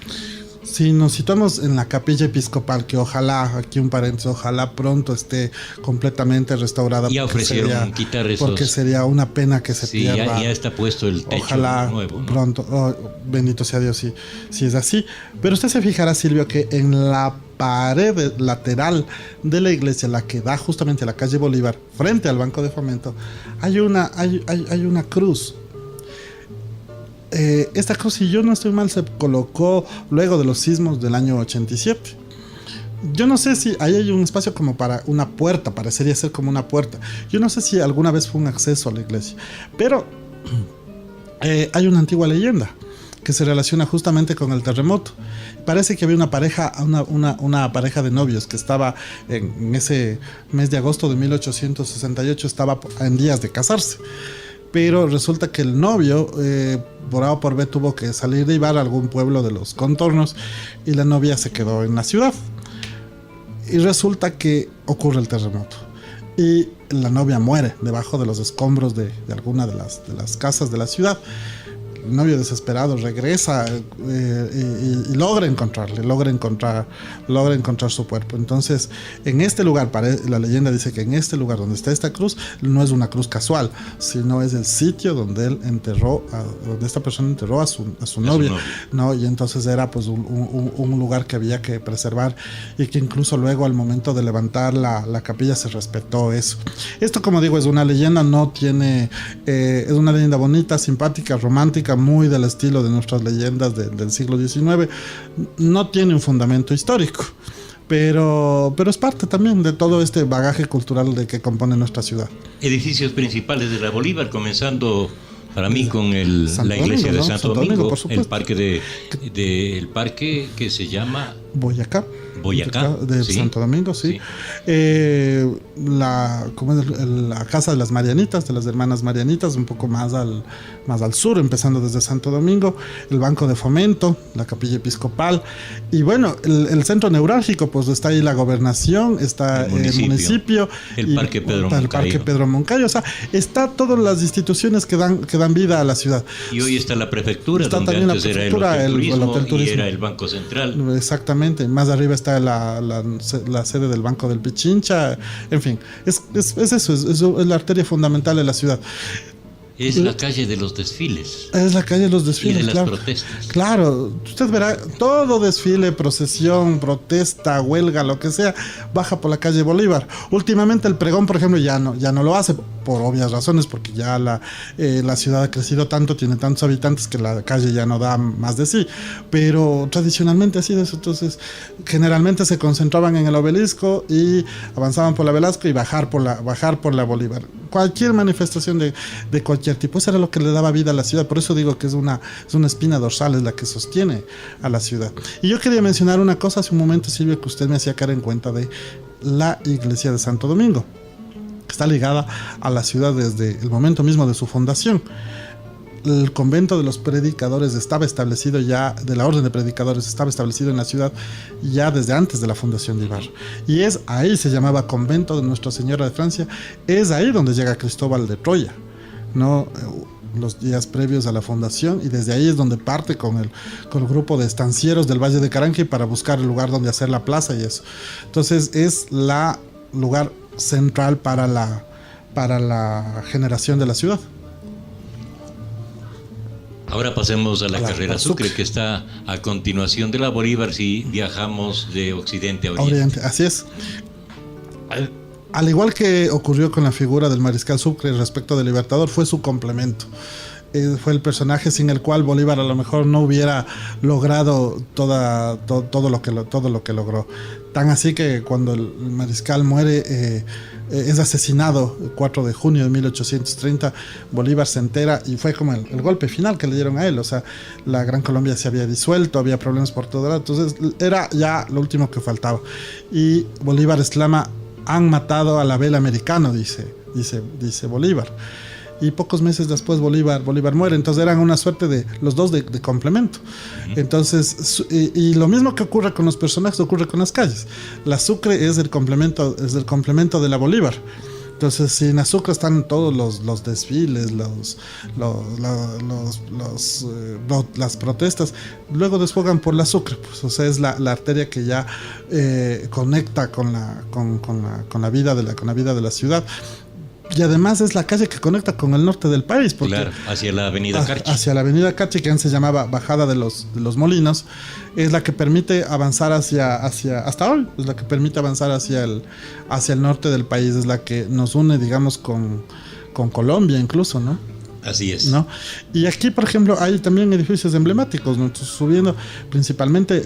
Si nos situamos en la capilla episcopal, que ojalá, aquí un paréntesis, ojalá pronto esté completamente restaurada. Ya ofrecieron quitar esos. Porque sería una pena que se pierda. Ya está puesto el techo nuevo, ¿no? Pronto, bendito sea Dios, si es así. Pero usted se fijará, Silvio, que en la pared lateral de la iglesia, la que da justamente a la calle Bolívar, frente al Banco de Fomento, hay una cruz. Esta cruz, si yo no estoy mal, se colocó luego de los sismos del año 87. Yo no sé si ahí hay un espacio como para una puerta, parecería ser como una puerta. Yo no sé si alguna vez fue un acceso a la iglesia, pero hay una antigua leyenda que se relaciona justamente con el terremoto. Parece que había una pareja, una pareja de novios que estaba en ese mes de agosto de 1868, estaba en días de casarse. Pero resulta que el novio, por A o por B, tuvo que salir de Ibarra a algún pueblo de los contornos y la novia se quedó en la ciudad. Y resulta que ocurre el terremoto y la novia muere debajo de los escombros de alguna de las casas de la ciudad. El novio desesperado regresa y logra encontrar su cuerpo. Entonces, en este lugar, la leyenda dice que en este lugar donde está esta cruz, no es una cruz casual, sino es el sitio donde él donde esta persona enterró a su novia, ¿no? Y entonces era pues un lugar que había que preservar y que incluso luego al momento de levantar la capilla se respetó eso. Esto, como digo, es una leyenda, es una leyenda bonita, simpática, romántica, muy del estilo de nuestras leyendas del siglo XIX. No tiene un fundamento histórico, pero es parte también de todo este bagaje cultural de que compone nuestra ciudad. Edificios principales de la Bolívar, comenzando para mí con la iglesia de Santo Domingo, el parque el parque que se llama Boyacá de sí. Santo Domingo, sí. La casa de las Marianitas, de las hermanas Marianitas, un poco más al sur, empezando desde Santo Domingo, el Banco de Fomento, la Capilla Episcopal, y bueno, el centro neurálgico, pues está ahí la gobernación, está el municipio, el Parque Pedro Moncayo, o sea, está todas las instituciones que dan vida a la ciudad. Y hoy está la prefectura, donde antes era el Hotel Turismo y era el Banco Central. Exactamente, más arriba está la sede del Banco del Pichincha, en fin, es eso, es la arteria fundamental de la ciudad. Es la calle de los desfiles. Es la calle de los desfiles, y de claro. Las protestas. Claro, usted verá, todo desfile, procesión, protesta, huelga, lo que sea, baja por la calle Bolívar. Últimamente el pregón, por ejemplo, ya no lo hace, por obvias razones, porque ya la ciudad ha crecido tanto, tiene tantos habitantes que la calle ya no da más de sí. Pero tradicionalmente ha sido eso. Entonces, generalmente se concentraban en el Obelisco y avanzaban por la Velasco y bajar por la Bolívar. Cualquier manifestación de cualquier tipo, eso era lo que le daba vida a la ciudad. Por eso digo que es una espina dorsal, es la que sostiene a la ciudad. Y yo quería mencionar una cosa hace un momento, Silvio, que usted me hacía caer en cuenta de la iglesia de Santo Domingo, que está ligada a la ciudad desde el momento mismo de su fundación. El convento de los predicadores estaba establecido ya, de la orden de predicadores estaba establecido en la ciudad ya desde antes de la fundación de Ibarra. Y es ahí, se llamaba convento de Nuestra Señora de Francia, es ahí donde llega Cristóbal de Troya, ¿no? Los días previos a la fundación, y desde ahí es donde parte con el grupo de estancieros del Valle de Caranqui para buscar el lugar donde hacer la plaza y eso. Entonces es la lugar central para la generación de la ciudad. Ahora pasemos a la carrera Sucre, que está a continuación de la Bolívar si viajamos de occidente a oriente. Así es. Al igual que ocurrió con la figura del mariscal Sucre respecto del Libertador, fue su complemento. Fue el personaje sin el cual Bolívar a lo mejor no hubiera logrado todo lo que logró. Tan así que cuando el mariscal muere, es asesinado el 4 de junio de 1830, Bolívar se entera y fue como el golpe final que le dieron a él. O sea, la Gran Colombia se había disuelto, había problemas por todo lado, entonces era ya lo último que faltaba. Y Bolívar exclama: han matado al Abel americano, dice Bolívar. Y pocos meses después Bolívar muere. Entonces eran una suerte de los dos de complemento. Entonces, y lo mismo que ocurre con los personajes ocurre con las calles. La Sucre es el complemento de la Bolívar. Entonces, si en la Sucre están todos los desfiles, las protestas, luego desfogan por la Sucre, pues, o sea, es la arteria que ya conecta con la vida de la ciudad. Y además es la calle que conecta con el norte del país. Porque claro, hacia la avenida Carchi. Hacia la avenida Carchi, que antes se llamaba Bajada de los Molinos, es la que permite avanzar hasta hoy, es la que permite avanzar hacia el norte del país, es la que nos une, digamos, con Colombia incluso, ¿no? Así es. ¿No? Y aquí, por ejemplo, hay también edificios emblemáticos, ¿no? Entonces, subiendo principalmente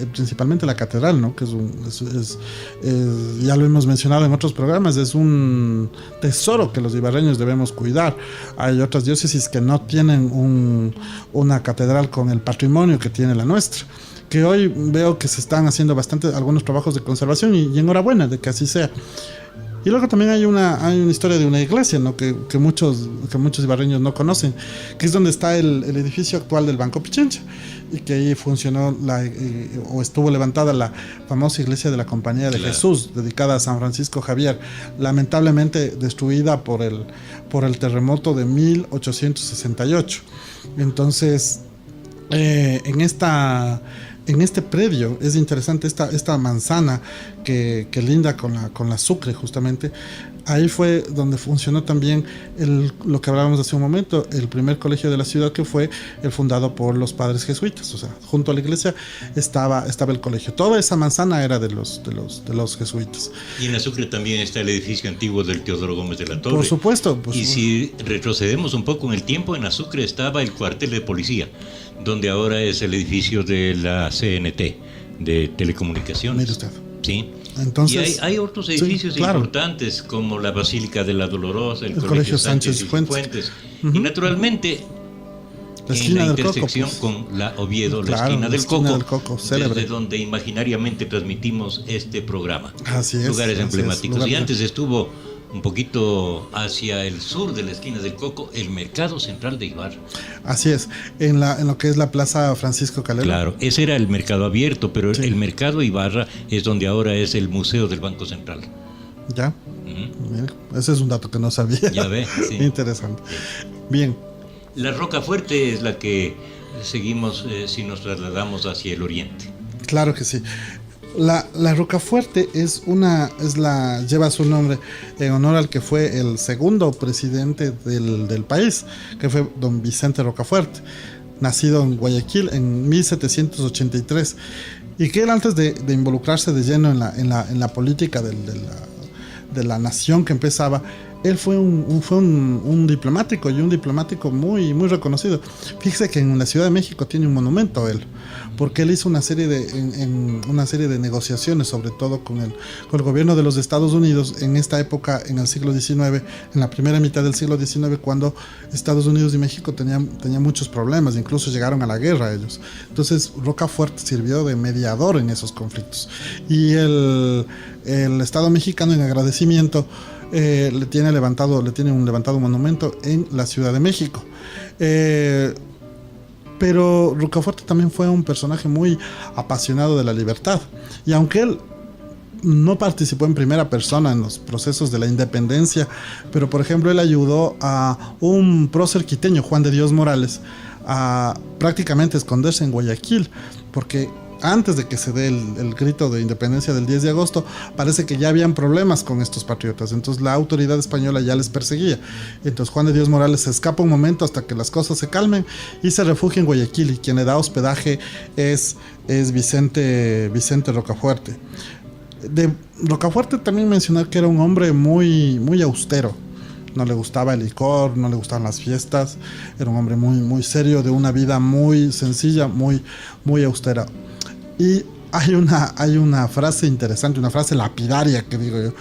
la catedral, ¿no? Que ya lo hemos mencionado en otros programas, es un tesoro que los ibarreños debemos cuidar. Hay otras diócesis que no tienen una catedral con el patrimonio que tiene la nuestra, que hoy veo que se están haciendo algunos trabajos de conservación y enhorabuena de que así sea. Y luego también hay una historia de una iglesia, ¿no? que muchos ibarreños no conocen, que es donde está el edificio actual del Banco Pichincha, y que ahí funcionó o estuvo levantada la famosa iglesia de la Compañía de Jesús, dedicada a San Francisco Javier, lamentablemente destruida por el terremoto de 1868. Entonces, en este predio es interesante esta manzana que linda con la Sucre, justamente. Ahí fue donde funcionó también lo que hablábamos hace un momento, el primer colegio de la ciudad, que fue el fundado por los padres jesuitas. O sea, junto a la iglesia estaba el colegio. Toda esa manzana era de los jesuitas. Y en la Sucre también está el edificio antiguo del Teodoro Gómez de la Torre. Por supuesto. Y si retrocedemos un poco en el tiempo, en la Sucre estaba el cuartel de policía, donde ahora es el edificio de la CNT, de telecomunicaciones. Mire usted. Sí. Entonces, y hay otros edificios, sí, claro, importantes, como la Basílica de la Dolorosa, el Colegio Sánchez y Fuentes. Uh-huh. Y naturalmente, en la intersección con la Oviedo, claro, la esquina del Coco, desde donde imaginariamente transmitimos este programa. Así es. Lugares emblemáticos. Y antes estuvo un poquito hacia el sur de la esquina del Coco, el Mercado Central de Ibarra. Así es, en lo que es la Plaza Francisco Calero. Claro, ese era el mercado abierto, pero sí, el Mercado Ibarra es donde ahora es el Museo del Banco Central. ¿Ya? Uh-huh. Ese es un dato que no sabía. Ya ve, sí. Interesante. Sí. Bien. La Rocafuerte es la que seguimos si nos trasladamos hacia el oriente. Claro que sí. La Rocafuerte lleva su nombre en honor al que fue el segundo presidente del país, que fue don Vicente Rocafuerte, nacido en Guayaquil en 1783, y que él, antes de involucrarse de lleno en la política de la nación que empezaba, él fue un diplomático, y un diplomático muy, muy reconocido. Fíjese que en la Ciudad de México tiene un monumento a él, porque él hizo una serie de negociaciones, sobre todo con el gobierno de los Estados Unidos en esta época, en el siglo XIX, en la primera mitad del siglo XIX, cuando Estados Unidos y México tenían muchos problemas, incluso llegaron a la guerra ellos. Entonces Rocafuerte sirvió de mediador en esos conflictos, y el Estado mexicano, en agradecimiento, le tiene un levantado monumento en la Ciudad de México. Pero Rocafuerte también fue un personaje muy apasionado de la libertad, y aunque él no participó en primera persona en los procesos de la independencia, pero por ejemplo él ayudó a un prócer quiteño, Juan de Dios Morales, a prácticamente esconderse en Guayaquil, porque antes de que se dé el grito de independencia del 10 de agosto, parece que ya habían problemas con estos patriotas. Entonces la autoridad española ya les perseguía. Entonces Juan de Dios Morales se escapa un momento hasta que las cosas se calmen y se refugia en Guayaquil, y quien le da hospedaje es Vicente Rocafuerte. De Rocafuerte también mencionar que era un hombre muy, muy austero. No le gustaba el licor, no le gustaban las fiestas. Era un hombre muy, muy serio, de una vida muy sencilla, muy, muy austera. Y hay una frase interesante, una frase lapidaria, que digo yo,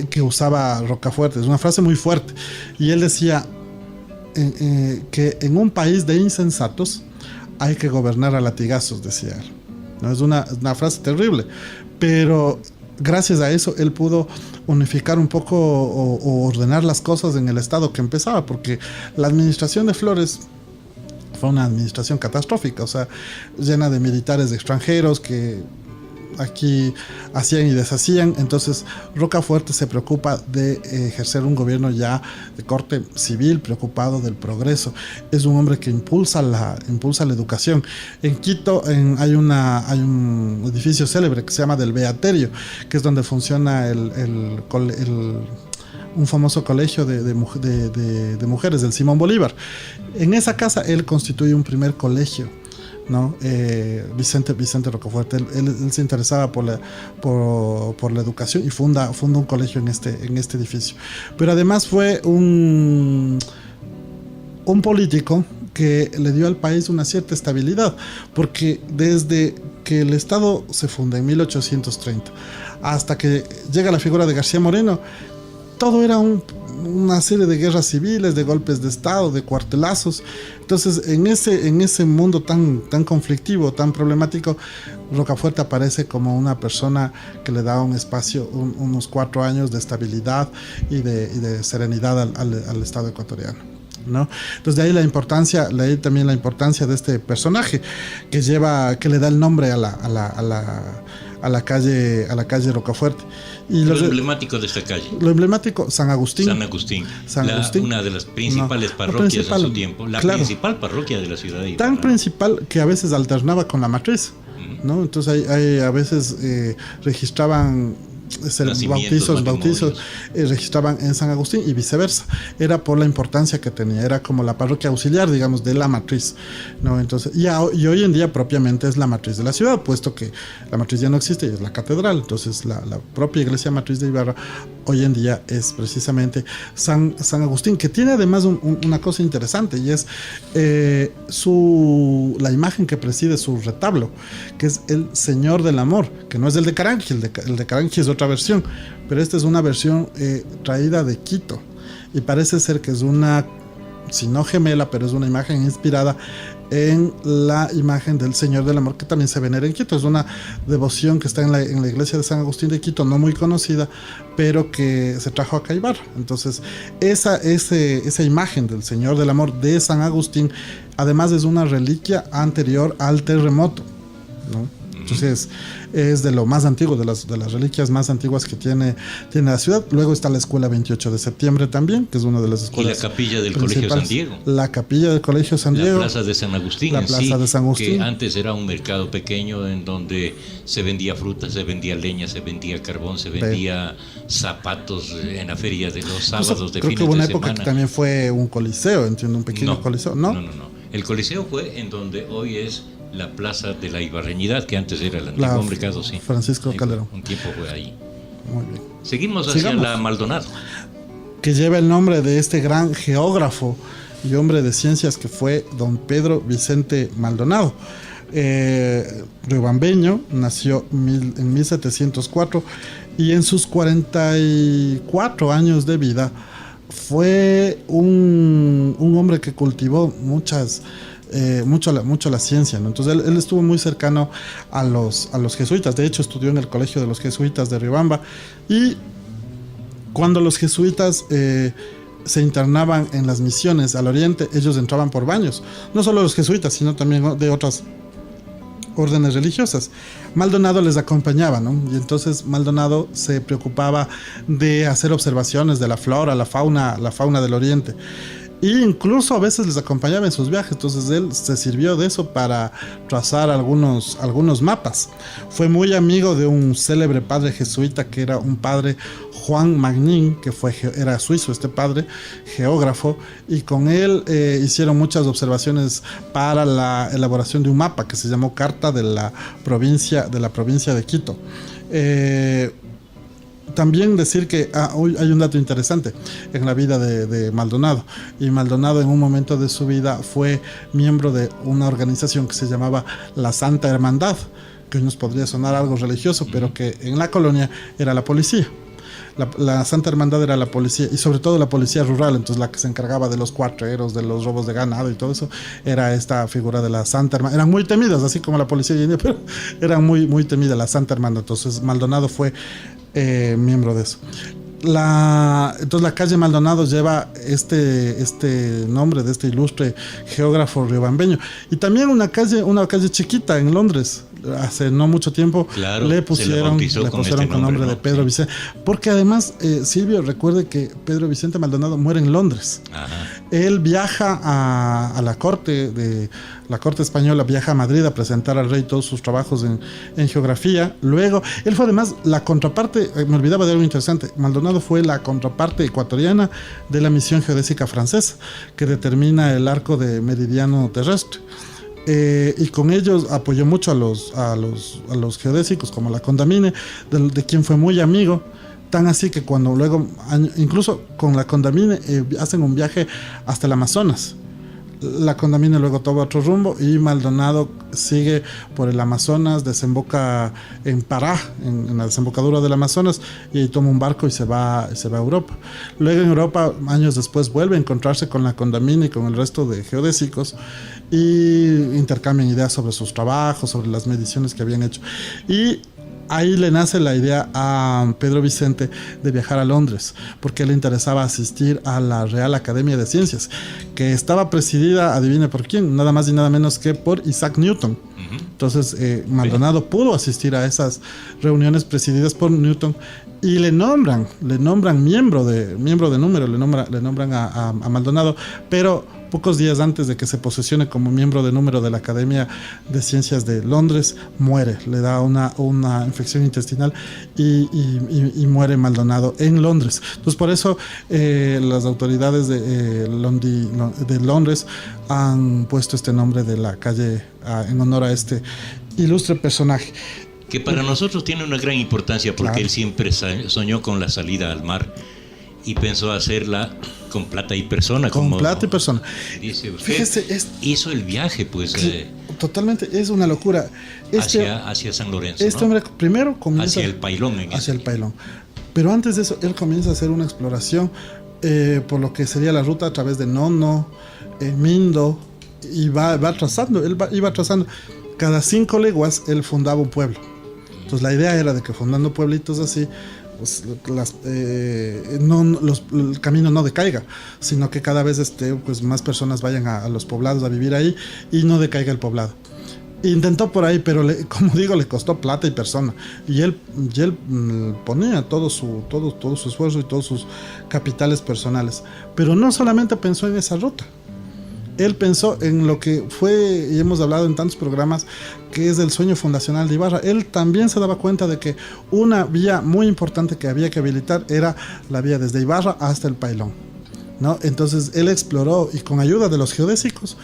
que usaba Rocafuerte. Es una frase muy fuerte. Y él decía que en un país de insensatos hay que gobernar a latigazos, decía él. ¿No? Es una frase terrible, pero gracias a eso él pudo unificar un poco o ordenar las cosas en el estado que empezaba, porque la administración de Flores fue una administración catastrófica, o sea, llena de militares extranjeros que aquí hacían y deshacían. Entonces Rocafuerte se preocupa de ejercer un gobierno ya de corte civil, preocupado del progreso. Es un hombre que impulsa la educación. En Quito hay un edificio célebre que se llama del Beaterio, que es donde funciona un famoso colegio de mujeres, del Simón Bolívar. En esa casa él constituye un primer colegio, ¿no? Vicente Rocafuerte, él se interesaba por la educación, y funda un colegio en este edificio. Pero además fue un un político que le dio al país una cierta estabilidad, porque desde que el Estado se funda en 1830 hasta que llega la figura de García Moreno, todo era una serie de guerras civiles, de golpes de Estado, de cuartelazos. Entonces, en ese mundo tan conflictivo, tan problemático, Rocafuerte aparece como una persona que le da un espacio, unos 4 años de estabilidad y de serenidad al Estado ecuatoriano, ¿no? Entonces, de ahí también la importancia de este personaje que le da el nombre a la calle Rocafuerte. Y lo emblemático de esta calle. Lo emblemático, San Agustín. Una de las principales parroquias en su tiempo. La principal parroquia de la ciudad de Ibarra. Tan principal que a veces alternaba con la matriz, ¿no? Entonces a veces registraban bautizos registraban en San Agustín y viceversa. Era por la importancia que tenía, era como la parroquia auxiliar, digamos, de la matriz, ¿no? Entonces, y hoy en día propiamente es la matriz de la ciudad, puesto que la matriz ya no existe y es la catedral. Entonces la propia iglesia matriz de Ibarra hoy en día es precisamente San Agustín, que tiene además una cosa interesante, y es la imagen que preside su retablo, que es el Señor del Amor, que no es el de Caranqui. El de Caranqui es otra versión, pero esta es una versión traída de Quito, y parece ser que es una, si no gemela, pero es una imagen inspirada en la imagen del Señor del Amor, que también se venera en Quito. Es una devoción que está en la iglesia de San Agustín de Quito, no muy conocida, pero que se trajo acá a Ibarra. Entonces esa imagen del Señor del Amor de San Agustín además es una reliquia anterior al terremoto, ¿no? Entonces es de lo más antiguo, de las reliquias más antiguas que tiene la ciudad. Luego está la escuela 28 de septiembre también, que es una de las escuelas. Y la capilla del Colegio San Diego. La capilla del Colegio San Diego. La plaza de San Agustín. Que antes era un mercado pequeño en donde se vendía fruta, se vendía leña, se vendía carbón, se vendía zapatos en la feria de los sábados de fines de semana. Creo que hubo una época que también fue un coliseo, entiendo, un pequeño coliseo, ¿no? No. El coliseo fue en donde hoy es la plaza de la Ibarreñidad, que antes era el antiguo mercado, sí. Francisco Calderón. Un tiempo fue ahí. Muy bien. Sigamos hacia la Maldonado, que lleva el nombre de este gran geógrafo y hombre de ciencias que fue don Pedro Vicente Maldonado. Riobambeño, nació en 1704 y en sus 44 años de vida fue un hombre que cultivó mucho la ciencia, ¿no? Entonces él estuvo muy cercano a los jesuitas. De hecho, estudió en el colegio de los jesuitas de Riobamba, y cuando los jesuitas se internaban en las misiones al oriente, ellos entraban por baños, no solo los jesuitas, sino también de otras órdenes religiosas. Maldonado les acompañaba, ¿no? Y entonces Maldonado se preocupaba de hacer observaciones de la flora, la fauna del oriente. E incluso a veces les acompañaba en sus viajes. Entonces él se sirvió de eso para trazar algunos mapas. Fue muy amigo de un célebre padre jesuita que era un padre Juan Magnin, que era suizo este padre, geógrafo, y con él hicieron muchas observaciones para la elaboración de un mapa que se llamó Carta de la provincia de Quito. También decir que hoy hay un dato interesante en la vida de Maldonado. Y Maldonado en un momento de su vida fue miembro de una organización que se llamaba la Santa Hermandad, que hoy nos podría sonar algo religioso, pero que en la colonia era la policía. La Santa Hermandad era la policía, y sobre todo la policía rural. Entonces la que se encargaba de los cuatreros, de los robos de ganado y todo eso, era esta figura de la Santa Hermandad. Eran muy temidas, así como la policía hoy en día, pero eran muy, muy temidas, la Santa Hermandad. Entonces Maldonado fue miembro de eso. Entonces la calle Maldonado lleva este nombre de este ilustre geógrafo riobambeño. Y también una calle chiquita en Londres, hace no mucho tiempo, claro, le pusieron con nombre de Pedro Vicente, porque además Silvio, recuerde que Pedro Vicente Maldonado muere en Londres. Ajá. Él viaja a la corte española, viaja a Madrid a presentar al rey todos sus trabajos en geografía. Luego él fue además la contraparte, me olvidaba de algo interesante, Maldonado fue la contraparte ecuatoriana de la misión geodésica francesa que determina el arco de meridiano terrestre. Y con ellos apoyó mucho a los geodésicos como la Condamine, de quien fue muy amigo, tan así que cuando luego, incluso con la Condamine, hacen un viaje hasta el Amazonas, la Condamine luego toma otro rumbo y Maldonado sigue por el Amazonas, desemboca en Pará, en la desembocadura del Amazonas, y ahí toma un barco y se va a Europa. Luego en Europa, años después, vuelve a encontrarse con la Condamine y con el resto de geodésicos y intercambian ideas sobre sus trabajos, sobre las mediciones que habían hecho. Y ahí le nace la idea a Pedro Vicente de viajar a Londres, porque le interesaba asistir a la Real Academia de Ciencias, que estaba presidida, adivine por quién, nada más y nada menos que por Isaac Newton. Entonces Maldonado pudo asistir a esas reuniones presididas por Newton y le nombran miembro de número, le nombran a Maldonado, pero pocos días antes de que se posesione como miembro de número de la Academia de Ciencias de Londres, muere, le da una infección intestinal y muere Maldonado en Londres. Entonces por eso las autoridades de Londres han puesto este nombre de la calle en honor a este ilustre personaje. Que para nosotros tiene una gran importancia porque Claro. él siempre soñó con la salida al mar y pensó hacerla con plata y persona. Con como plata y persona. dice usted. Fíjese, Hizo el viaje, pues, totalmente, es una locura. hacia San Lorenzo, Este ¿no? hombre primero comienza Hacia el Pailón. hacia el Pailón. Pero antes de eso, él comienza a hacer una exploración por lo que sería la ruta a través de Nono, Mindo, y va trazando, iba trazando. Cada 5 leguas él fundaba un pueblo. Entonces la idea era de que fundando pueblitos así, pues, el camino no decaiga, sino que cada vez pues, más personas vayan a los poblados a vivir ahí y no decaiga el poblado. Intentó por ahí, pero como digo, le costó plata y persona. Y él ponía todo su esfuerzo y todos sus capitales personales. Pero no solamente pensó en esa ruta. Él pensó en lo que fue, y hemos hablado en tantos programas, que es el sueño fundacional de Ibarra. Él también se daba cuenta de que una vía muy importante que había que habilitar era la vía desde Ibarra hasta el Pailón, ¿no? Entonces él exploró y con ayuda de los geodésicos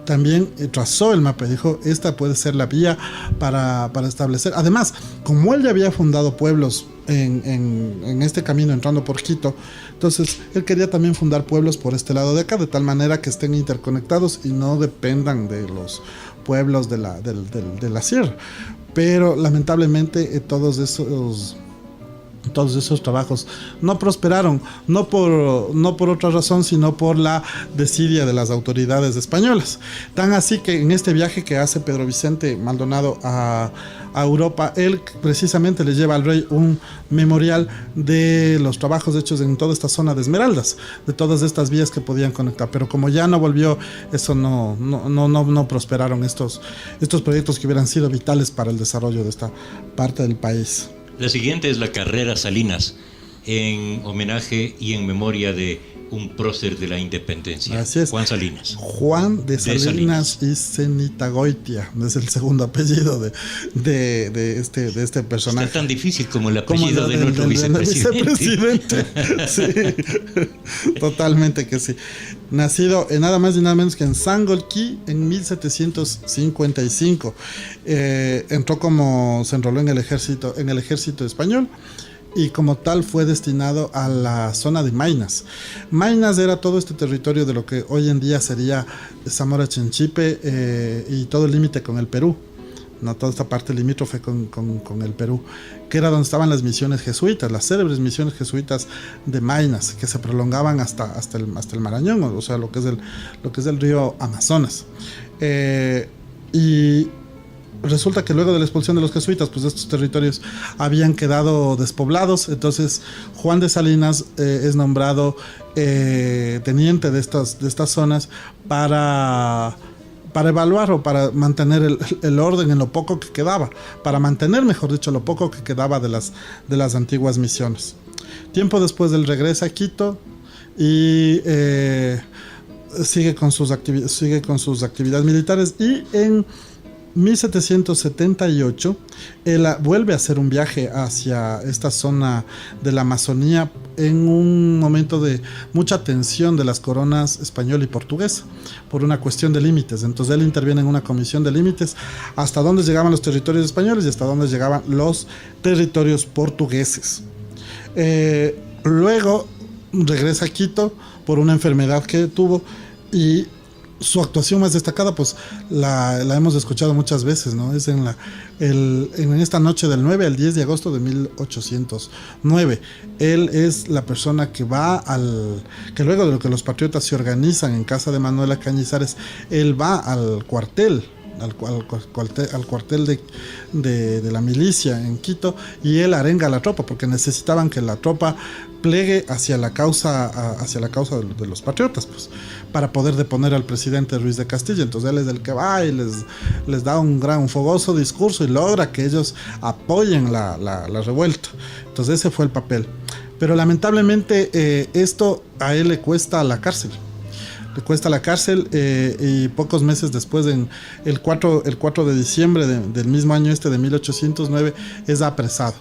también trazó el mapa y dijo, esta puede ser la vía para establecer. Además, como él ya había fundado pueblos en este camino entrando por Quito, entonces él quería también fundar pueblos por este lado de acá, de tal manera que estén interconectados y no dependan de los pueblos de la sierra. Pero lamentablemente todos esos trabajos no prosperaron, no por otra razón, sino por la desidia de las autoridades españolas. Tan así que en este viaje que hace Pedro Vicente Maldonado a Europa, él precisamente le lleva al rey un memorial de los trabajos hechos en toda esta zona de Esmeraldas, de todas estas vías que podían conectar. Pero como ya no volvió, eso no prosperaron estos proyectos que hubieran sido vitales para el desarrollo de esta parte del país. La siguiente es la carrera Salinas, en homenaje y en memoria de un prócer de la independencia. Así es. Juan Salinas. Juan de Salinas y Cenitagoitia, es el segundo apellido de este personaje. Está tan difícil como el apellido de nuestro vicepresidente. Sí, totalmente que sí. Nacido nada más y nada menos que en Sangolquí en 1755. Se enroló en el ejército español y como tal fue destinado a la zona de Maynas. Maynas era todo este territorio de lo que hoy en día sería Zamora Chinchipe y todo el límite con el Perú, ¿no? Toda esta parte limítrofe con el Perú, que era donde estaban las misiones jesuitas, las célebres misiones jesuitas de Maynas, que se prolongaban hasta el Marañón, o sea, lo que es el río Amazonas. Y resulta que luego de la expulsión de los jesuitas, pues estos territorios habían quedado despoblados. Entonces Juan de Salinas es nombrado teniente de estas zonas para evaluar o para mantener el orden en lo poco que quedaba, para mantener, mejor dicho, lo poco que quedaba de las antiguas misiones. Tiempo después él regresa a Quito y sigue con sus actividades militares, y en 1778 él vuelve a hacer un viaje hacia esta zona de la Amazonía en un momento de mucha tensión de las coronas española y portuguesa por una cuestión de límites. Entonces él interviene en una comisión de límites hasta dónde llegaban los territorios españoles y hasta dónde llegaban los territorios portugueses. Luego regresa a Quito por una enfermedad que tuvo y su actuación más destacada, pues la hemos escuchado muchas veces, ¿no? Es en esta noche del 9 al 10 de agosto de 1809. Él es la persona que que luego de lo que los patriotas se organizan en casa de Manuela Cañizares, él va al cuartel. Al cuartel de la milicia en Quito, y él arenga a la tropa porque necesitaban que la tropa plegue hacia la causa de los patriotas, pues, para poder deponer al presidente Ruiz de Castilla. Entonces él es el que va y les da un fogoso discurso y logra que ellos apoyen la revuelta. Entonces ese fue el papel, pero lamentablemente esto a él le cuesta la cárcel. Y pocos meses después, en el 4 de diciembre del mismo año de 1809, es apresado.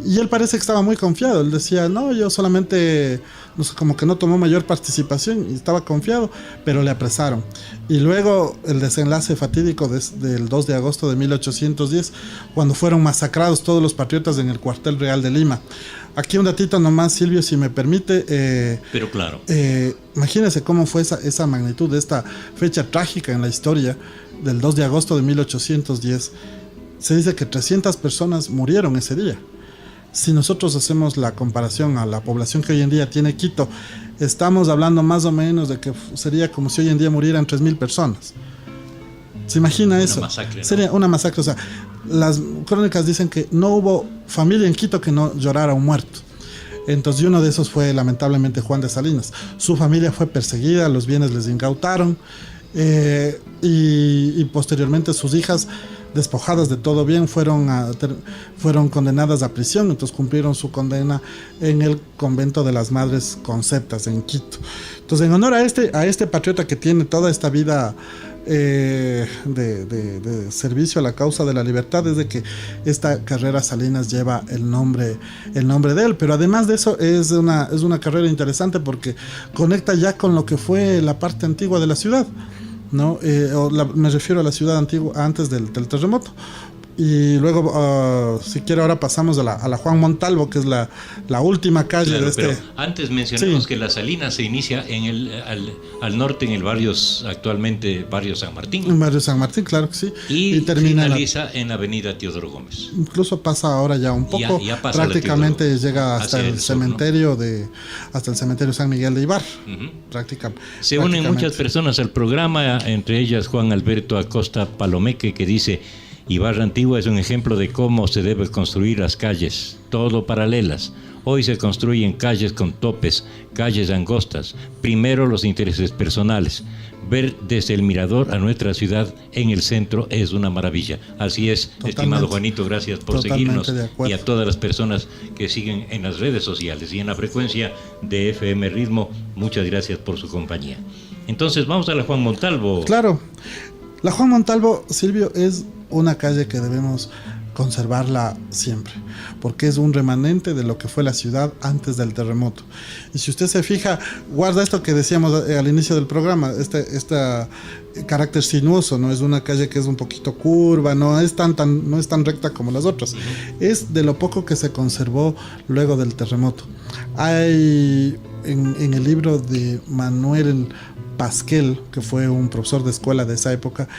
Y él parece que estaba muy confiado. Él decía, no, yo solamente, no sé, como que no tomó mayor participación y estaba confiado, pero le apresaron. Y luego el desenlace fatídico del 2 de agosto de 1810, cuando fueron masacrados todos los patriotas en el cuartel real de Lima. Aquí un datito nomás, Silvio, si me permite. Pero claro. Imagínense cómo fue esa magnitud de esta fecha trágica en la historia del 2 de agosto de 1810. Se dice que 300 personas murieron ese día. Si nosotros hacemos la comparación a la población que hoy en día tiene Quito, estamos hablando más o menos de que sería como si hoy en día murieran 3.000 personas. ¿Se imagina eso? Una masacre, ¿no? Sería una masacre. O sea, las crónicas dicen que no hubo familia en Quito que no llorara a un muerto. Entonces, uno de esos fue lamentablemente Juan de Salinas. Su familia fue perseguida, los bienes les incautaron, y posteriormente sus hijas, despojadas de todo bien, fueron condenadas a prisión. Entonces cumplieron su condena en el convento de las Madres Conceptas en Quito. Entonces, en honor a este patriota que tiene toda esta vida de servicio a la causa de la libertad, es de que esta carrera Salinas lleva el nombre de él. Pero además de eso es una carrera interesante porque conecta ya con lo que fue la parte antigua de la ciudad, ¿no? Me refiero a la ciudad antigua antes del terremoto. Y luego, si quiere, ahora pasamos a la Juan Montalvo, que es la última calle, claro, de este. Pero antes mencionamos Sí. que la Salinas se inicia al norte en el actualmente barrio San Martín. En barrio San Martín, claro que sí. Y termina finaliza en la avenida Teodoro Gómez. incluso pasa ahora ya un poco, Ya pasa prácticamente la Teodoro, llega hasta hacia el el sur, cementerio hasta el cementerio San Miguel de Ibar. Ujú. Prácticamente. Se unen muchas personas al programa, entre ellas Juan Alberto Acosta Palomeque, que dice: Ibarra Antigua es un ejemplo de cómo se debe construir las calles, todo paralelas. Hoy se construyen calles con topes, calles angostas. Primero los intereses personales. Ver desde el mirador a nuestra ciudad en el centro es una maravilla. Así es, Totalmente. estimado Juanito, gracias por Totalmente seguirnos, de acuerdo. y a todas las personas que siguen en las redes sociales y en la frecuencia de FM Ritmo. Muchas gracias por su compañía. Entonces vamos a la Juan Montalvo. Claro, la Juan Montalvo, Silvio, es una calle que debemos conservarla siempre, porque es un remanente de lo que fue la ciudad antes del terremoto. Y si usted se fija, guarda esto que decíamos al inicio del programa, este carácter sinuoso, no es una calle que es un poquito curva, no es tan recta como las otras. Es de lo poco que se conservó luego del terremoto. Hay en el libro de Manuel Pasquel, que fue un profesor de escuela de esa época,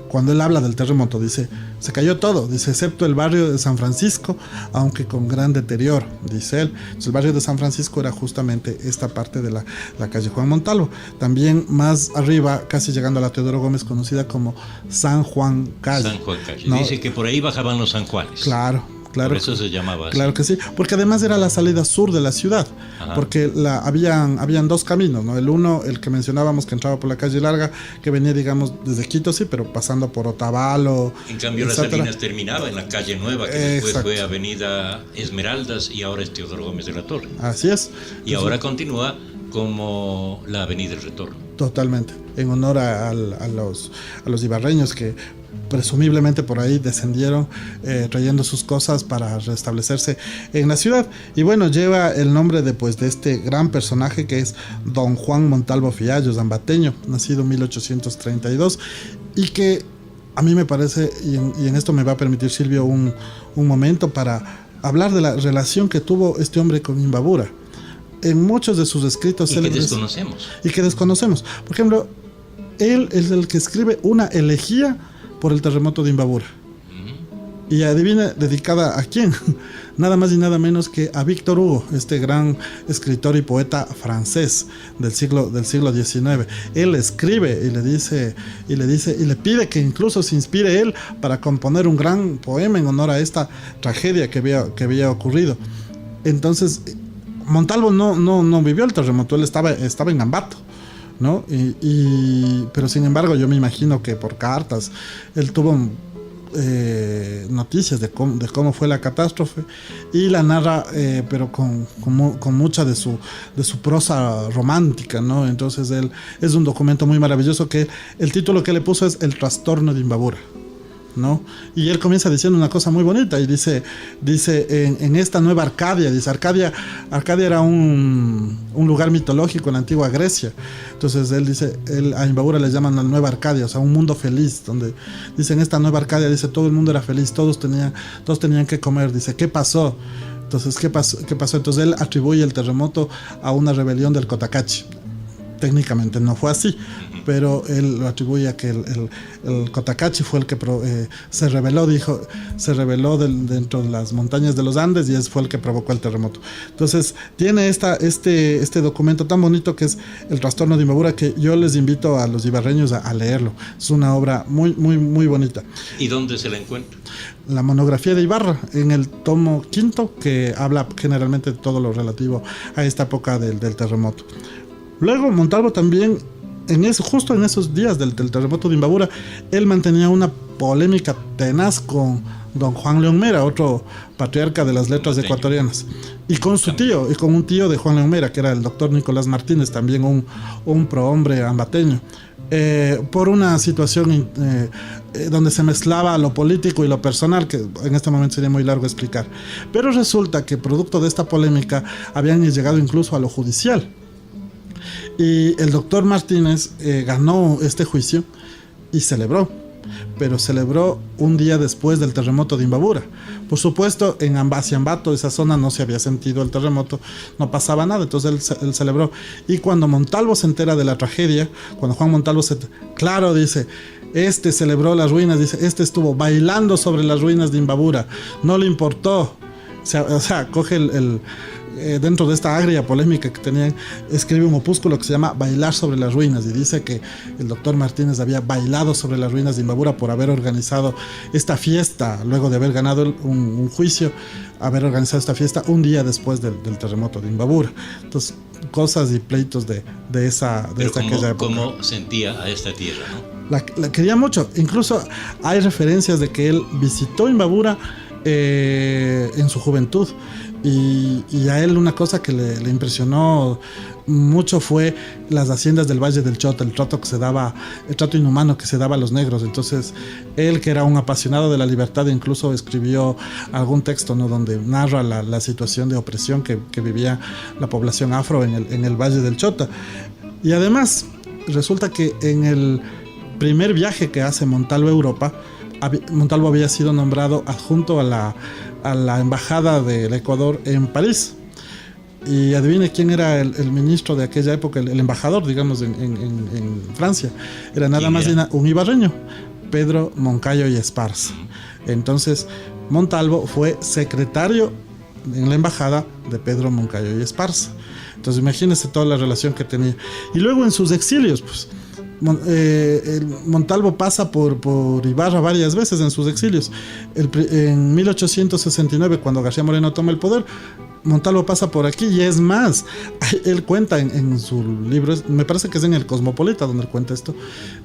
cuando él habla del terremoto, dice, se cayó todo, dice, excepto el barrio de San Francisco, aunque con gran deterioro, dice él. Entonces, el barrio de San Francisco era justamente esta parte de la calle Juan Montalvo. También más arriba, casi llegando a la Teodoro Gómez, conocida como San Juan Calle. San Juan Calle. ¿No? Dice que por ahí bajaban los San Juanes. Claro. Por eso se llamaba así. Claro que sí, porque además era la salida sur de la ciudad. Ajá. Porque habían dos caminos, ¿no? El que mencionábamos, que entraba por la calle Larga, que venía, digamos, desde Quito, sí, pero pasando por Otavalo. En cambio, las etcétera. Salinas terminaba en la calle Nueva, que después Exacto. fue Avenida Esmeraldas y ahora es Teodoro Gómez de la Torre. Así es. Y ahora continúa como la Avenida del Retorno. Totalmente, en honor a los ibarreños que presumiblemente por ahí descendieron trayendo sus cosas para restablecerse en la ciudad. Y bueno, lleva el nombre de este gran personaje que es don Juan Montalvo Fiallos, zambateño, nacido en 1832, y que a mí me parece, y en esto me va a permitir, Silvio, un momento para hablar de la relación que tuvo este hombre con Imbabura. En muchos de sus escritos Y que desconocemos. y que desconocemos. Por ejemplo, él es el que escribe una elegía por el terremoto de Imbabura. Y adivina, dedicada a quién, nada más y nada menos que a Víctor Hugo, este gran escritor y poeta francés del siglo XIX. Él escribe y le pide que incluso se inspire él para componer un gran poema en honor a esta tragedia que había ocurrido. Entonces, Montalvo no vivió el terremoto, él estaba en Ambato, ¿no? Pero sin embargo, yo me imagino que por cartas él tuvo noticias de cómo fue la catástrofe y la narra, pero con mucha de su prosa romántica, ¿no? Entonces él es un documento muy maravilloso que el título que le puso es El trastorno de Imbabura, ¿no? Y él comienza diciendo una cosa muy bonita y dice en esta nueva Arcadia, dice Arcadia era un lugar mitológico en la antigua Grecia. Entonces él dice, a Imbabura le llaman la nueva Arcadia, o sea, un mundo feliz, donde dice en esta nueva Arcadia, dice todo el mundo era feliz, todos tenían que comer. Dice, ¿qué pasó? Entonces, ¿qué pasó? Entonces él atribuye el terremoto a una rebelión del Cotacachi. Técnicamente no fue así, pero él lo atribuye a que el Cotacachi fue el que se rebeló dentro de las montañas de los Andes y fue el que provocó el terremoto. Entonces tiene este documento tan bonito que es El trastorno de Imbabura, que yo les invito a los ibarreños a leerlo. Es una obra muy, muy, muy bonita. ¿Y dónde se la encuentra? La monografía de Ibarra, en el tomo 5, que habla generalmente de todo lo relativo a esta época del terremoto. Luego Montalvo también, justo en esos días del terremoto de Imbabura, él mantenía una polémica tenaz con don Juan León Mera, otro patriarca de las letras ecuatorianas, y con su tío, y con un tío de Juan León Mera, que era el doctor Nicolás Martínez, también un prohombre ambateño, por una situación donde se mezclaba lo político y lo personal, que en este momento sería muy largo explicar. Pero resulta que producto de esta polémica habían llegado incluso a lo judicial. Y el doctor Martínez ganó este juicio y celebró, pero celebró un día después del terremoto de Imbabura. Por supuesto, en Ambato, esa zona, no se había sentido el terremoto, no pasaba nada, entonces él celebró. Y cuando Montalvo se entera de la tragedia, cuando Juan Montalvo dice, celebró las ruinas, dice, estuvo bailando sobre las ruinas de Imbabura, no le importó. O sea, coge dentro de esta agria polémica que tenían, escribe un opúsculo que se llama Bailar sobre las ruinas, y dice que el doctor Martínez había bailado sobre las ruinas de Imbabura por haber organizado esta fiesta, luego de haber ganado un juicio, haber organizado esta fiesta un día después del terremoto de Imbabura. Entonces, cosas y pleitos de aquella época. ¿Cómo sentía a esta tierra, no? La quería mucho. Incluso hay referencias de que él visitó Imbabura en su juventud. Y a él una cosa que le impresionó mucho fue las haciendas del Valle del Chota, el trato inhumano que se daba a los negros. Entonces él, que era un apasionado de la libertad, incluso escribió algún texto, ¿no?, donde narra la situación de opresión que vivía la población afro en el Valle del Chota. Y además resulta que en el primer viaje que hace Montalvo a Europa, Montalvo había sido nombrado adjunto a la embajada del Ecuador en París. Y adivine quién era el ministro de aquella época, el embajador, digamos, en Francia. Era nada más un ibarreño, Pedro Moncayo y Esparza. Entonces Montalvo fue secretario en la embajada de Pedro Moncayo y Esparza. Entonces imagínense toda la relación que tenía. Y luego en sus exilios, pues Montalvo pasa por Ibarra varias veces en sus exilios. En 1869, cuando García Moreno toma el poder, Montalvo pasa por aquí, y es más, él cuenta en su libro, me parece que es en el Cosmopolita donde él cuenta esto,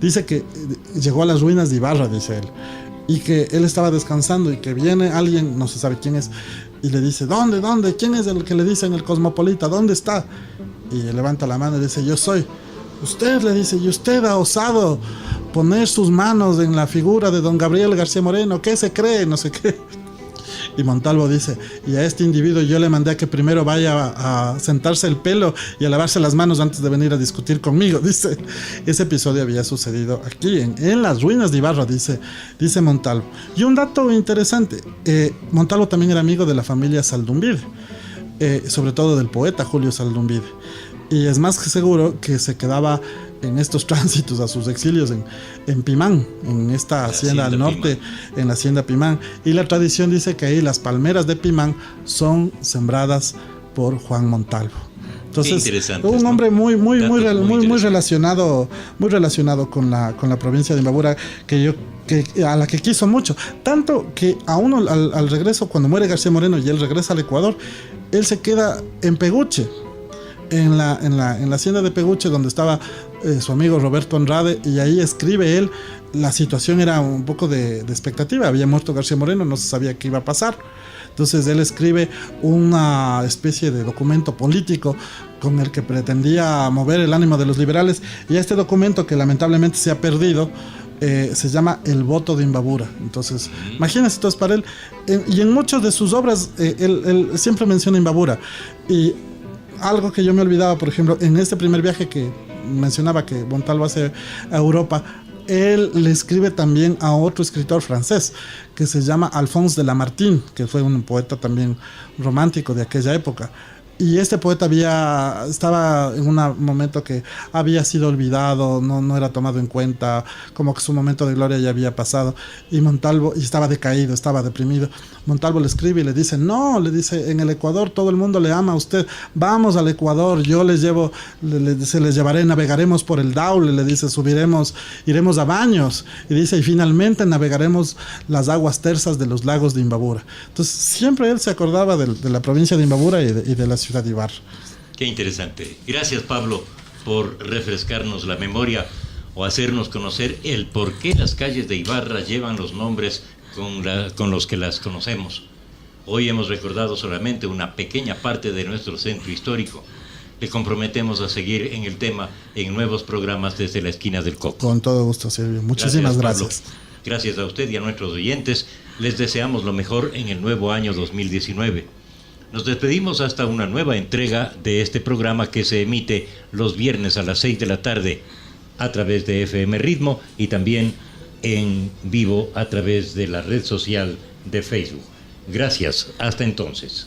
dice que llegó a las ruinas de Ibarra, dice él, y que él estaba descansando y que viene alguien, no se sabe quién es, y le dice, ¿dónde? ¿Quién es el que le dice en el Cosmopolita? ¿Dónde está? Y levanta la mano y dice, yo soy. Usted, le dice, y usted ha osado poner sus manos en la figura de don Gabriel García Moreno, ¿qué se cree? No sé qué. Y Montalvo dice, y a este individuo yo le mandé a que primero vaya a sentarse el pelo y a lavarse las manos antes de venir a discutir conmigo. Dice, ese episodio había sucedido aquí, en las ruinas de Ibarra, dice Montalvo. Y un dato interesante, Montalvo también era amigo de la familia Saldumbide, sobre todo del poeta Julio Saldumbide. Y es más que seguro que se quedaba en estos tránsitos a sus exilios en Pimán, en esta hacienda al norte, en la hacienda Pimán. Y la tradición dice que ahí las palmeras de Pimán son sembradas por Juan Montalvo. Entonces, un hombre muy relacionado con la provincia de Imbabura, a la que quiso mucho, tanto que a uno al regreso, cuando muere García Moreno y él regresa al Ecuador, él se queda en Peguche, en la hacienda de Peguche, donde estaba su amigo Roberto Andrade, y ahí escribe él. La situación era un poco de expectativa, había muerto García Moreno, no se sabía qué iba a pasar. Entonces él escribe una especie de documento político con el que pretendía mover el ánimo de los liberales, y este documento, que lamentablemente se ha perdido, se llama El Voto de Imbabura. Entonces, imagínense, entonces, para él, y en muchas de sus obras, él siempre menciona Imbabura. Y algo que yo me olvidaba, por ejemplo, en este primer viaje que mencionaba que Montalvo hace a Europa, él le escribe también a otro escritor francés que se llama Alphonse de Lamartine, que fue un poeta también romántico de aquella época. Y este poeta estaba en un momento que había sido olvidado, no era tomado en cuenta, como que su momento de gloria ya había pasado, y Montalvo, y estaba decaído, estaba deprimido. Montalvo le escribe y le dice, en el Ecuador todo el mundo le ama a usted, vamos al Ecuador, yo les llevo, se les llevaré, navegaremos por el Daule, le dice, iremos a Baños, y dice, y finalmente navegaremos las aguas tersas de los lagos de Imbabura. Entonces siempre él se acordaba de la provincia de Imbabura y de la ciudad de Ibarra. Qué interesante. Gracias, Pablo, por refrescarnos la memoria o hacernos conocer el por qué las calles de Ibarra llevan los nombres con los que las conocemos. Hoy hemos recordado solamente una pequeña parte de nuestro centro histórico. Le comprometemos a seguir en el tema en nuevos programas desde la esquina del Coco. Con todo gusto, Silvio. Muchísimas gracias. Gracias a usted y a nuestros oyentes. Les deseamos lo mejor en el nuevo año 2019. Nos despedimos hasta una nueva entrega de este programa que se emite los viernes a las 6 de la tarde a través de FM Ritmo y también en vivo a través de la red social de Facebook. Gracias, hasta entonces.